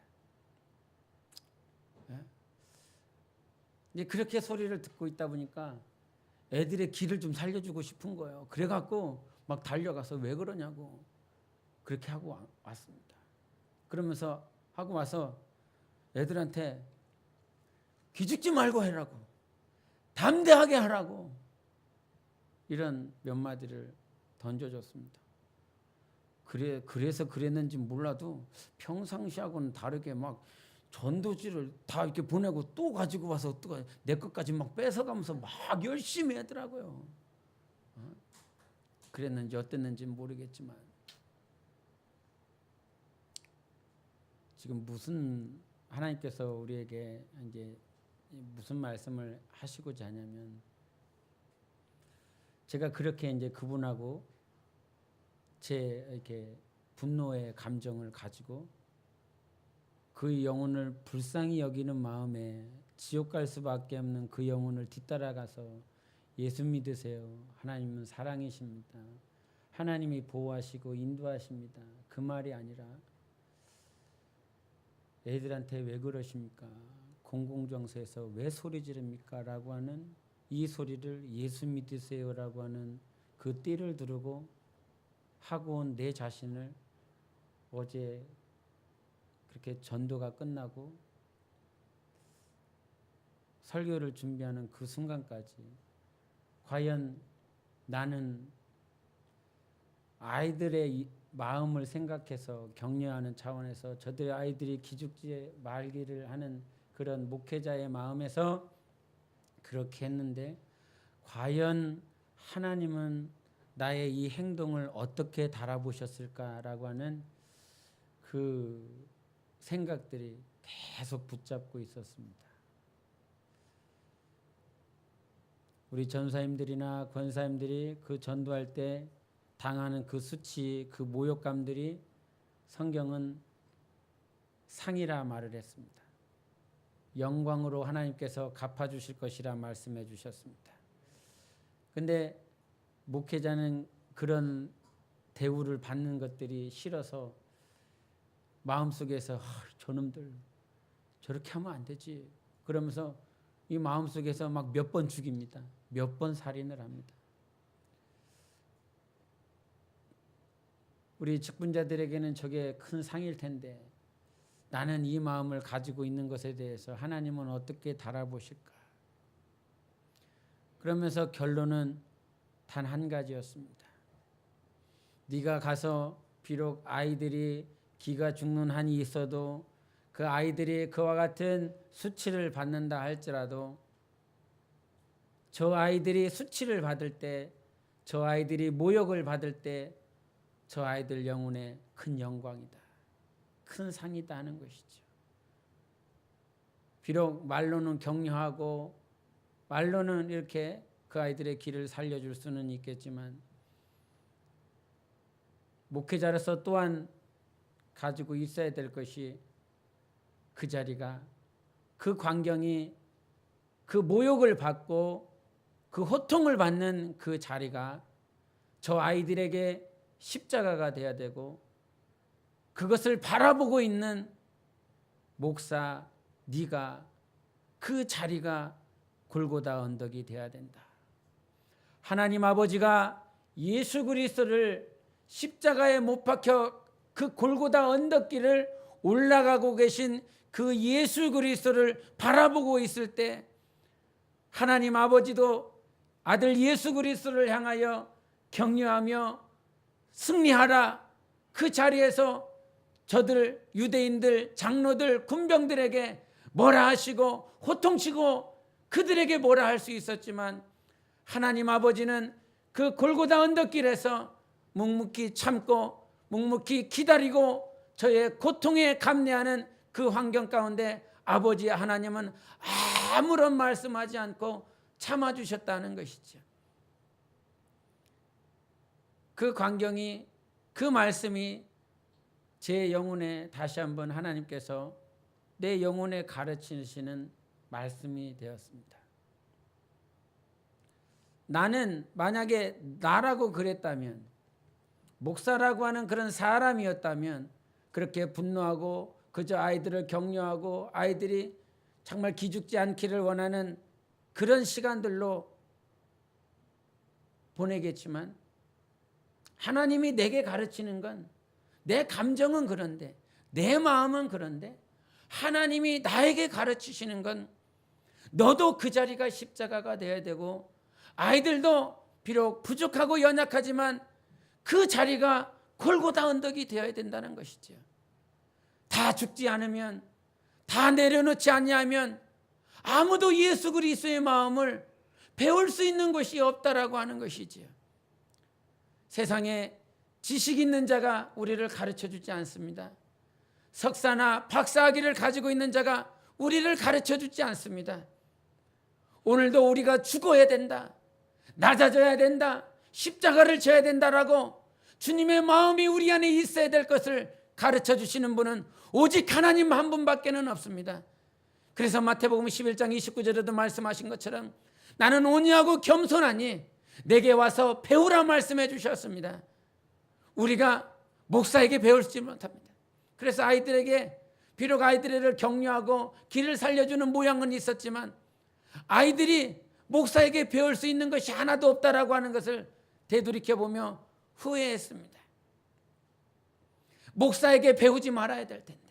이제 그렇게 소리를 듣고 있다 보니까 애들의 기를 좀 살려주고 싶은 거예요. 그래갖고 막 달려가서 왜 그러냐고 그렇게 하고 왔습니다. 그러면서 하고 와서 애들한테 기죽지 말고 하라고 담대하게 하라고 이런 몇 마디를 던져줬습니다. 그래서 그랬는지 몰라도 평상시하고는 다르게 막 전도지를 다 이렇게 보내고 또 가지고 와서 또 내 것까지 막 뺏어가면서 막 열심히 하더라고요. 그랬는지 어땠는지는 모르겠지만 지금 무슨 하나님께서 우리에게 이제 무슨 말씀을 하시고자 하냐면 제가 그렇게 이제 그분하고 제 이렇게 분노의 감정을 가지고 그 영혼을 불쌍히 여기는 마음에 지옥 갈 수밖에 없는 그 영혼을 뒤따라가서 예수 믿으세요. 하나님은 사랑이십니다. 하나님이 보호하시고 인도하십니다. 그 말이 아니라 애들한테 왜 그러십니까? 공공장소에서 왜 소리 지릅니까? 라고 하는 이 소리를 예수 믿으세요라고 하는 그 띠를 두르고 하고 온 내 자신을 어제 그렇게 전도가 끝나고 설교를 준비하는 그 순간까지 과연 나는 아이들의 마음을 생각해서 격려하는 차원에서 저들의 아이들이 기죽지 말기를 하는 그런 목회자의 마음에서 그렇게 했는데 과연 하나님은 나의 이 행동을 어떻게 달아보셨을까라고 하는 그 생각들이 계속 붙잡고 있었습니다. 우리 전사님들이나 권사님들이 그 전도할 때 당하는 그 수치, 그 모욕감들이 성경은 상이라 말을 했습니다. 영광으로 하나님께서 갚아주실 것이라 말씀해 주셨습니다. 근데 목회자는 그런 대우를 받는 것들이 싫어서 마음속에서 저놈들 저렇게 하면 안 되지 그러면서 이 마음속에서 막 몇 번 죽입니다. 몇 번 살인을 합니다. 우리 직분자들에게는 저게 큰 상일 텐데 나는 이 마음을 가지고 있는 것에 대해서 하나님은 어떻게 달아보실까? 그러면서 결론은 단 한 가지였습니다. 네가 가서 비록 아이들이 기가 죽는 한이 있어도 그 아이들이 그와 같은 수치를 받는다 할지라도 저 아이들이 수치를 받을 때, 저 아이들이 모욕을 받을 때 저 아이들 영혼에 큰 영광이다. 큰 상이다 하는 것이죠. 비록 말로는 격려하고 말로는 이렇게 그 아이들의 길을 살려줄 수는 있겠지만 목회자로서 또한 가지고 있어야 될 것이 그 자리가 그 광경이 그 모욕을 받고 그 호통을 받는 그 자리가 저 아이들에게 십자가가 돼야 되고 그것을 바라보고 있는 목사 네가 그 자리가 골고다 언덕이 돼야 된다. 하나님 아버지가 예수 그리스도를 십자가에 못 박혀 그 골고다 언덕길을 올라가고 계신 그 예수 그리스도를 바라보고 있을 때 하나님 아버지도 아들 예수 그리스도를 향하여 격려하며 승리하라. 그 자리에서 저들 유대인들 장로들 군병들에게 뭐라 하시고 호통치고 그들에게 뭐라 할 수 있었지만 하나님 아버지는 그 골고다 언덕길에서 묵묵히 참고 묵묵히 기다리고 저의 고통에 감내하는 그 환경 가운데 아버지 하나님은 아무런 말씀하지 않고 참아주셨다는 것이죠. 그 광경이 그 말씀이 제 영혼에 다시 한번 하나님께서 내 영혼에 가르치시는 말씀이 되었습니다. 나는 만약에 나라고 그랬다면 목사라고 하는 그런 사람이었다면 그렇게 분노하고 그저 아이들을 격려하고 아이들이 정말 기죽지 않기를 원하는 그런 시간들로 보내겠지만 하나님이 내게 가르치는 건 내 감정은 그런데 내 마음은 그런데 하나님이 나에게 가르치시는 건 너도 그 자리가 십자가가 되어야 되고 아이들도 비록 부족하고 연약하지만 그 자리가 골고다 언덕이 되어야 된다는 것이죠. 다 죽지 않으면 다 내려놓지 아니하면 아무도 예수 그리스도의 마음을 배울 수 있는 것이 없다라고 하는 것이지요. 세상에 지식 있는 자가 우리를 가르쳐 주지 않습니다. 석사나 박사학위를 가지고 있는 자가 우리를 가르쳐 주지 않습니다. 오늘도 우리가 죽어야 된다. 낮아져야 된다. 십자가를 져야 된다라고 주님의 마음이 우리 안에 있어야 될 것을 가르쳐 주시는 분은 오직 하나님 한 분밖에는 없습니다. 그래서 마태복음 11장 29절에도 말씀하신 것처럼 나는 온유하고 겸손하니 내게 와서 배우라 말씀해 주셨습니다. 우리가 목사에게 배울지 못합니다. 그래서 아이들에게 비록 아이들을 격려하고 길을 살려주는 모양은 있었지만 아이들이 목사에게 배울 수 있는 것이 하나도 없다라고 하는 것을 되돌이켜보며 후회했습니다. 목사에게 배우지 말아야 될 텐데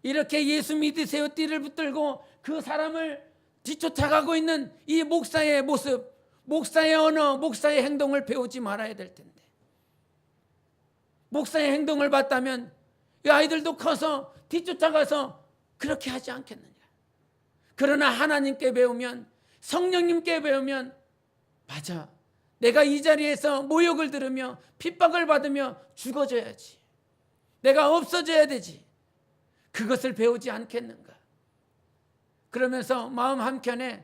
이렇게 예수 믿으세요 띠를 붙들고 그 사람을 뒤쫓아가고 있는 이 목사의 모습, 목사의 언어, 목사의 행동을 배우지 말아야 될 텐데, 목사의 행동을 봤다면 이 아이들도 커서 뒤쫓아가서 그렇게 하지 않겠느냐. 그러나 하나님께 배우면, 성령님께 배우면, 맞아, 내가 이 자리에서 모욕을 들으며 핍박을 받으며 죽어져야지, 내가 없어져야 되지, 그것을 배우지 않겠는가. 그러면서 마음 한켠에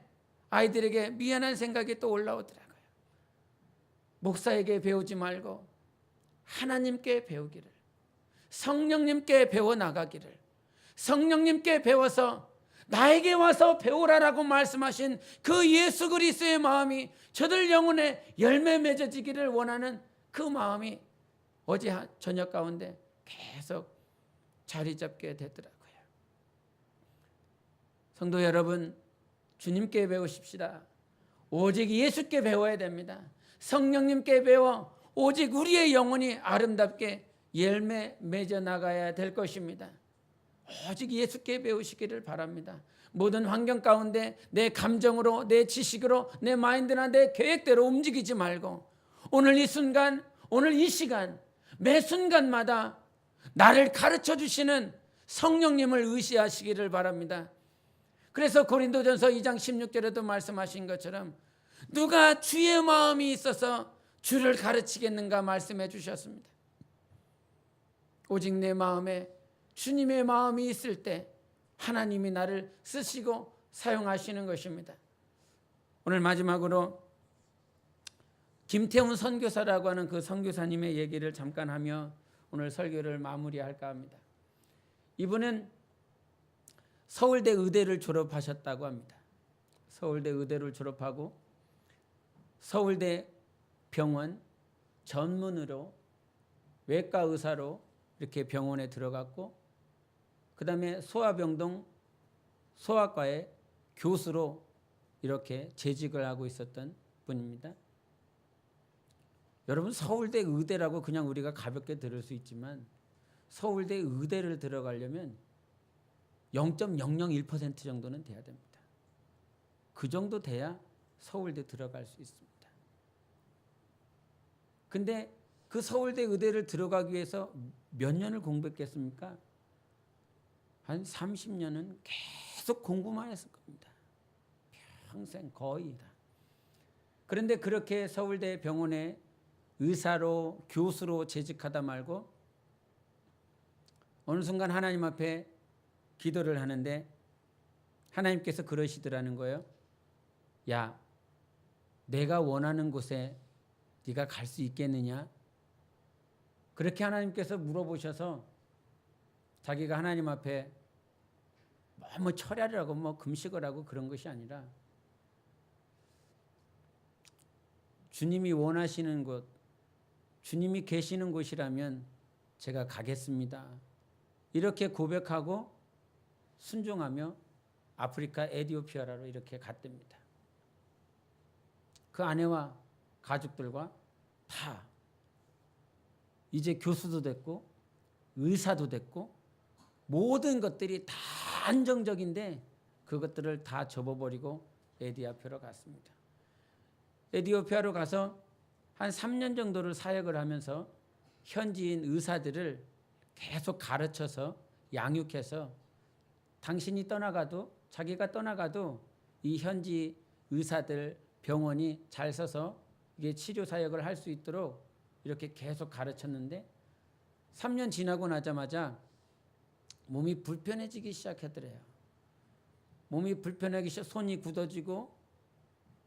아이들에게 미안한 생각이 또 올라오더라고요. 목사에게 배우지 말고 하나님께 배우기를, 성령님께 배워나가기를, 성령님께 배워서 나에게 와서 배우라라고 말씀하신 그 예수 그리스도의 마음이 저들 영혼에 열매 맺어지기를 원하는 그 마음이 어제 저녁 가운데 계속 자리 잡게 되더라고요. 성도 여러분, 주님께 배우십시다. 오직 예수께 배워야 됩니다. 성령님께 배워 오직 우리의 영혼이 아름답게 열매 맺어 나가야 될 것입니다. 오직 예수께 배우시기를 바랍니다. 모든 환경 가운데 내 감정으로, 내 지식으로, 내 마인드나 내 계획대로 움직이지 말고 오늘 이 순간, 오늘 이 시간, 매 순간마다 나를 가르쳐 주시는 성령님을 의지하시기를 바랍니다. 그래서 고린도전서 2장 16절에도 말씀하신 것처럼 누가 주의 마음이 있어서 주를 가르치겠는가 말씀해 주셨습니다. 오직 내 마음에 주님의 마음이 있을 때 하나님이 나를 쓰시고 사용하시는 것입니다. 오늘 마지막으로 김태훈 선교사라고 하는 그 선교사님의 얘기를 잠깐 하며 오늘 설교를 마무리할까 합니다. 이분은 서울대 의대를 졸업하셨다고 합니다. 서울대 의대를 졸업하고 서울대 병원 전문으로 외과 의사로 이렇게 병원에 들어갔고, 그 다음에 소아병동 소아과의 교수로 이렇게 재직을 하고 있었던 분입니다. 여러분, 서울대 의대라고 그냥 우리가 가볍게 들을 수 있지만 서울대 의대를 들어가려면 0.001% 정도는 돼야 됩니다. 그 정도 돼야 서울대 들어갈 수 있습니다. 근데 그 서울대 의대를 들어가기 위해서 몇 년을 공부했겠습니까? 한 30년은 계속 공부만 했을 겁니다. 평생 거의 다. 그런데 그렇게 서울대 병원에 의사로, 교수로 재직하다 말고 어느 순간 하나님 앞에 기도를 하는데 하나님께서 그러시더라는 거예요. 야, 내가 원하는 곳에 네가 갈 수 있겠느냐? 그렇게 하나님께서 물어보셔서 자기가 하나님 앞에 뭐 철야를 하고 뭐 금식을 하고 그런 것이 아니라 주님이 원하시는 곳, 주님이 계시는 곳이라면 제가 가겠습니다. 이렇게 고백하고 순종하며 아프리카 에티오피아로 이렇게 갔답니다. 그 아내와 가족들과 다 이제 교수도 됐고 의사도 됐고 모든 것들이 다 안정적인데 그것들을 다 접어버리고 에티오피아로 갔습니다. 에티오피아로 가서 한 3년 정도를 사역을 하면서 현지인 의사들을 계속 가르쳐서 양육해서 당신이 떠나가도, 자기가 떠나가도 이 현지 의사들, 병원이 잘 서서 이게 치료 사역을 할 수 있도록 이렇게 계속 가르쳤는데 3년 지나고 나자마자 몸이 불편해지기 시작하더래요. 몸이 불편하기 시작, 손이 굳어지고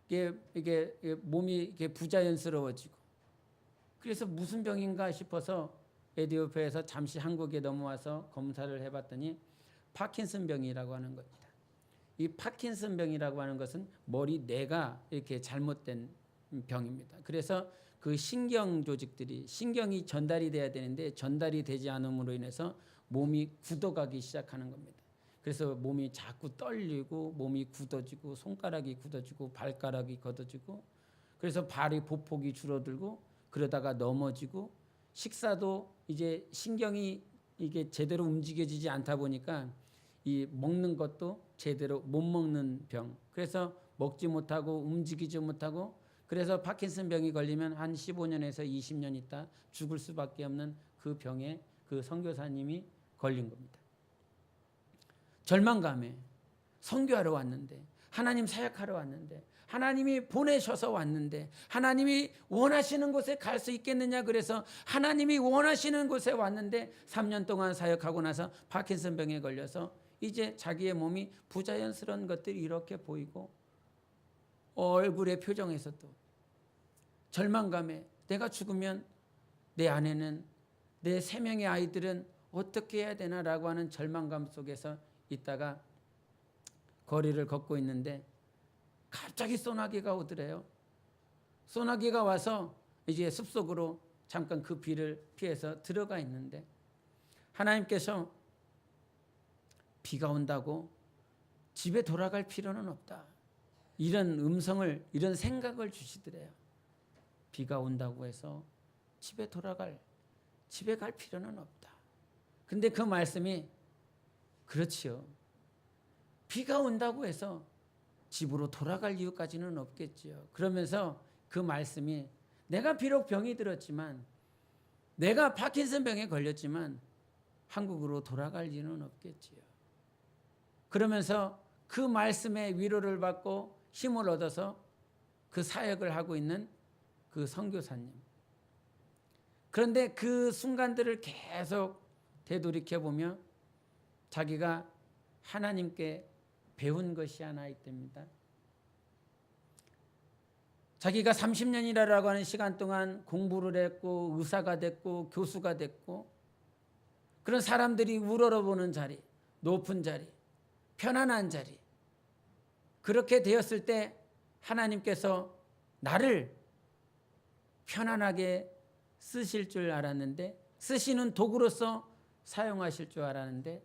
이게 몸이 이게 부자연스러워지고, 그래서 무슨 병인가 싶어서 에티오피아에서 잠시 한국에 넘어와서 검사를 해봤더니 파킨슨병이라고 하는 겁니다. 이 파킨슨병이라고 하는 것은 머리 뇌가 이렇게 잘못된 병입니다. 그래서 그 신경 조직들이, 신경이 전달이 돼야 되는데 전달이 되지 않음으로 인해서 몸이 굳어가기 시작하는 겁니다. 그래서 몸이 자꾸 떨리고 몸이 굳어지고 손가락이 굳어지고 발가락이 걷어지고, 그래서 발의 보폭이 줄어들고 그러다가 넘어지고, 식사도 이제 신경이 이게 제대로 움직여지지 않다 보니까 이 먹는 것도 제대로 못 먹는 병. 그래서 먹지 못하고 움직이지 못하고 그래서 파킨슨 병이 걸리면 한 15년에서 20년 있다 죽을 수밖에 없는 그 병에 그 선교사님이 걸린 겁니다. 절망감에 선교하러 왔는데 하나님 사역하러 왔는데 하나님이 보내셔서 왔는데 하나님이 원하시는 곳에 갈 수 있겠느냐 그래서 하나님이 원하시는 곳에 왔는데 3년 동안 사역하고 나서 파킨슨 병에 걸려서 이제 자기의 몸이 부자연스러운 것들이 이렇게 보이고 얼굴의 표정에서도 절망감에 내가 죽으면 내 아내는 내 3명의 아이들은 어떻게 해야 되나라고 하는 절망감 속에서 있다가 거리를 걷고 있는데 갑자기 소나기가 오더래요. 소나기가 와서 이제 숲속으로 잠깐 그 비를 피해서 들어가 있는데 하나님께서 비가 온다고 집에 돌아갈 필요는 없다. 이런 음성을 이런 생각을 주시더래요. 비가 온다고 해서 집에 갈 필요는 없다. 근데 그 말씀이 그렇지요. 비가 온다고 해서 집으로 돌아갈 이유까지는 없겠지요. 그러면서 그 말씀이 내가 비록 병이 들었지만 내가 파킨슨 병에 걸렸지만 한국으로 돌아갈 이유는 없겠지요. 그러면서 그 말씀에 위로를 받고 힘을 얻어서 그 사역을 하고 있는 그 선교사님. 그런데 그 순간들을 계속 되돌이켜 보며 자기가 하나님께 배운 것이 하나 있답니다. 자기가 30년이라고 하는 시간 동안 공부를 했고 의사가 됐고 교수가 됐고 그런 사람들이 우러러보는 자리, 높은 자리, 편안한 자리 그렇게 되었을 때 하나님께서 나를 편안하게 쓰실 줄 알았는데 쓰시는 도구로서 사용하실 줄 알았는데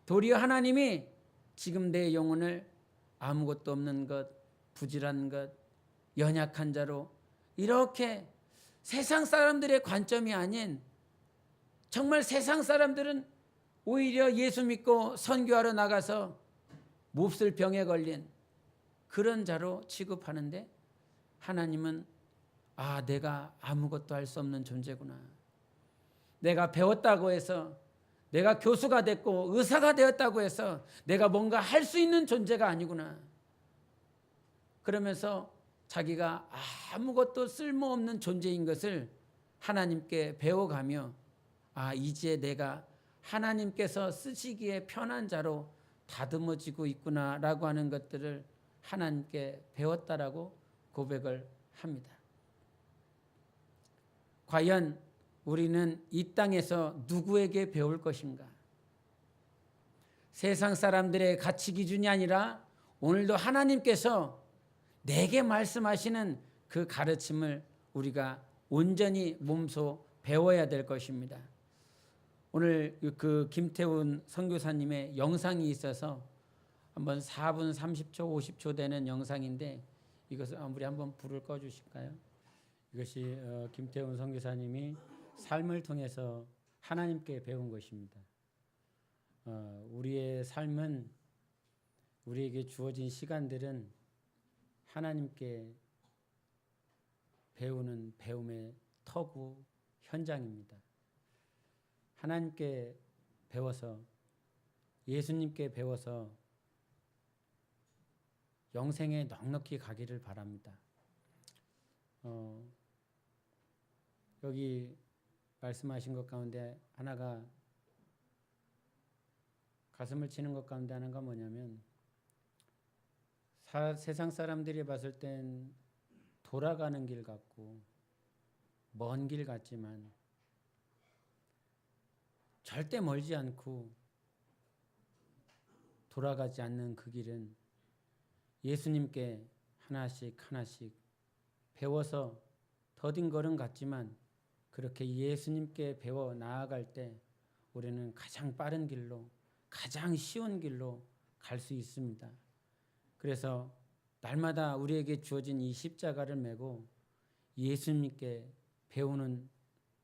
도리어 하나님이 지금 내 영혼을 아무것도 없는 것, 부질한 것, 연약한 자로 이렇게 세상 사람들의 관점이 아닌 정말 세상 사람들은 오히려 예수 믿고 선교하러 나가서 몹쓸 병에 걸린 그런 자로 취급하는데 하나님은 내가 아무것도 할 수 없는 존재구나. 내가 배웠다고 해서 내가 교수가 됐고 의사가 되었다고 해서 내가 뭔가 할 수 있는 존재가 아니구나. 그러면서 자기가 아무것도 쓸모없는 존재인 것을 하나님께 배워가며 이제 내가 하나님께서 쓰시기에 편한 자로 다듬어지고 있구나라고 하는 것들을 하나님께 배웠다라고 고백을 합니다. 과연 우리는 이 땅에서 누구에게 배울 것인가? 세상 사람들의 가치 기준이 아니라 오늘도 하나님께서 내게 말씀하시는 그 가르침을 우리가 온전히 몸소 배워야 될 것입니다. 오늘 그 김태훈 선교사님의 영상이 있어서 한번 4분 30초 50초 되는 영상인데 이것을 우리 한번 불을 꺼주실까요? 이것이 김태훈 선교사님이 삶을 통해서 하나님께 배운 것입니다. 우리의 삶은 우리에게 주어진 시간들은 하나님께 배우는 배움의 터구 현장입니다. 하나님께 배워서 예수님께 배워서 영생에 넉넉히 가기를 바랍니다. 여기 말씀하신 것 가운데 하나가 가슴을 치는 것 가운데 하나가 뭐냐면 세상 사람들이 봤을 땐 돌아가는 길 같고 먼 길 같지만 절대 멀지 않고 돌아가지 않는 그 길은 예수님께 하나씩 하나씩 배워서 더딘 걸음 같지만 그렇게 예수님께 배워 나아갈 때 우리는 가장 빠른 길로 가장 쉬운 길로 갈 수 있습니다. 그래서 날마다 우리에게 주어진 이 십자가를 메고 예수님께 배우는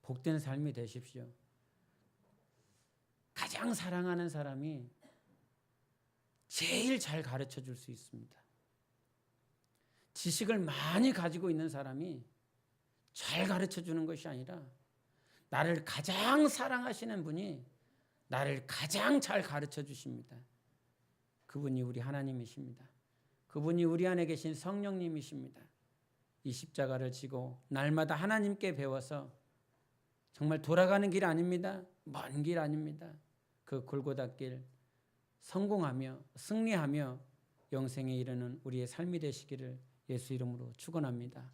복된 삶이 되십시오. 가장 사랑하는 사람이 제일 잘 가르쳐 줄 수 있습니다. 지식을 많이 가지고 있는 사람이 잘 가르쳐 주는 것이 아니라 나를 가장 사랑하시는 분이 나를 가장 잘 가르쳐 주십니다. 그분이 우리 하나님이십니다. 그분이 우리 안에 계신 성령님이십니다. 이 십자가를 지고 날마다 하나님께 배워서 정말 돌아가는 길 아닙니다. 먼 길 아닙니다. 그 골고다 길 성공하며 승리하며 영생에 이르는 우리의 삶이 되시기를 예수 이름으로 축원합니다.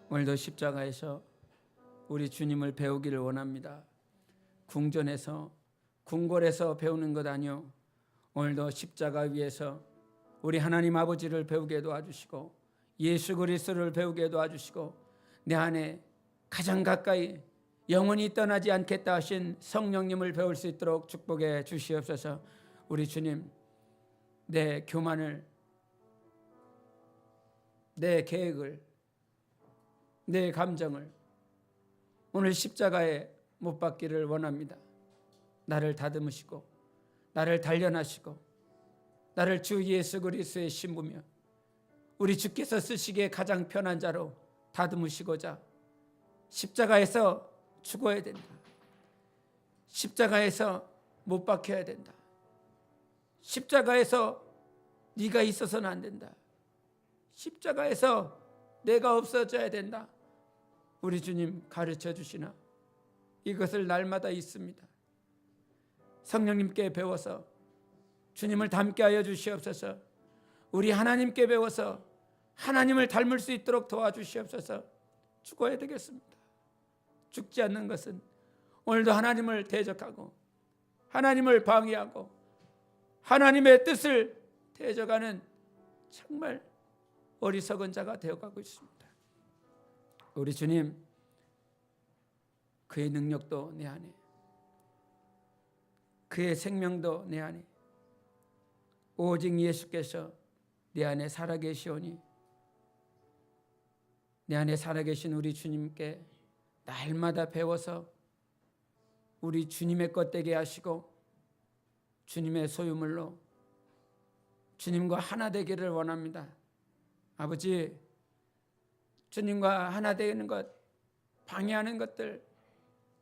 오늘도 십자가에서 우리 주님을 배우기를 원합니다. 궁전에서 궁궐에서 배우는 것 아니요, 오늘도 십자가 위에서 우리 하나님 아버지를 배우게 도와주시고 예수 그리스도를 배우게 도와주시고 내 안에 가장 가까이 영원히 떠나지 않겠다 하신 성령님을 배울 수 있도록 축복해 주시옵소서. 우리 주님, 내 교만을, 내 계획을, 내 감정을 오늘 십자가에 못 박기를 원합니다. 나를 다듬으시고 나를 단련하시고 나를 주 예수 그리스도의 신부며 우리 주께서 쓰시기에 가장 편한 자로 다듬으시고자 십자가에서 죽어야 된다. 십자가에서 못 박혀야 된다. 십자가에서 네가 있어서는 안 된다. 십자가에서 내가 없어져야 된다. 우리 주님 가르쳐 주시나 이것을 날마다 있습니다. 성령님께 배워서 주님을 닮게 하여 주시옵소서. 우리 하나님께 배워서 하나님을 닮을 수 있도록 도와주시옵소서. 죽어야 되겠습니다. 죽지 않는 것은 오늘도 하나님을 대적하고 하나님을 방해하고 하나님의 뜻을 대적하는 정말 어리석은 자가 되어가고 있습니다. 우리 주님, 그의 능력도 내 안에, 그의 생명도 내 안에, 오직 예수께서 내 안에 살아계시오니 내 안에 살아계신 우리 주님께 날마다 배워서 우리 주님의 것 되게 하시고 주님의 소유물로 주님과 하나 되기를 원합니다. 아버지, 주님과 하나 되는 것, 방해하는 것들,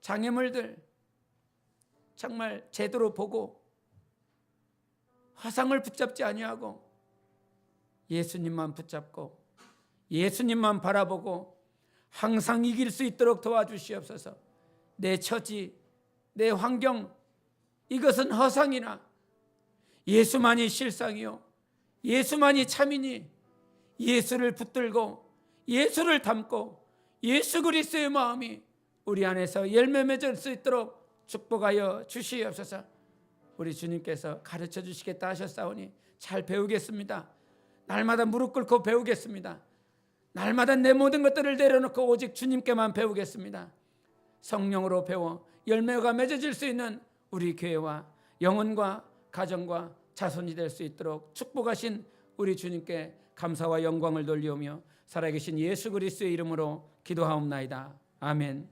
장애물들 정말 제대로 보고 화상을 붙잡지 아니하고 예수님만 붙잡고 예수님만 바라보고 항상 이길 수 있도록 도와주시옵소서. 내 처지, 내 환경, 이것은 허상이나 예수만이 실상이요 예수만이 참이니 예수를 붙들고 예수를 닮고 예수 그리스도의 마음이 우리 안에서 열매 맺을 수 있도록 축복하여 주시옵소서. 우리 주님께서 가르쳐 주시겠다 하셨사오니 잘 배우겠습니다. 날마다 무릎 꿇고 배우겠습니다. 날마다 내 모든 것들을 내려놓고 오직 주님께만 배우겠습니다. 성령으로 배워 열매가 맺어질 수 있는 우리 교회와 영혼과 가정과 자손이 될 수 있도록 축복하신 우리 주님께 감사와 영광을 돌리오며 살아계신 예수 그리스도의 이름으로 기도하옵나이다. 아멘.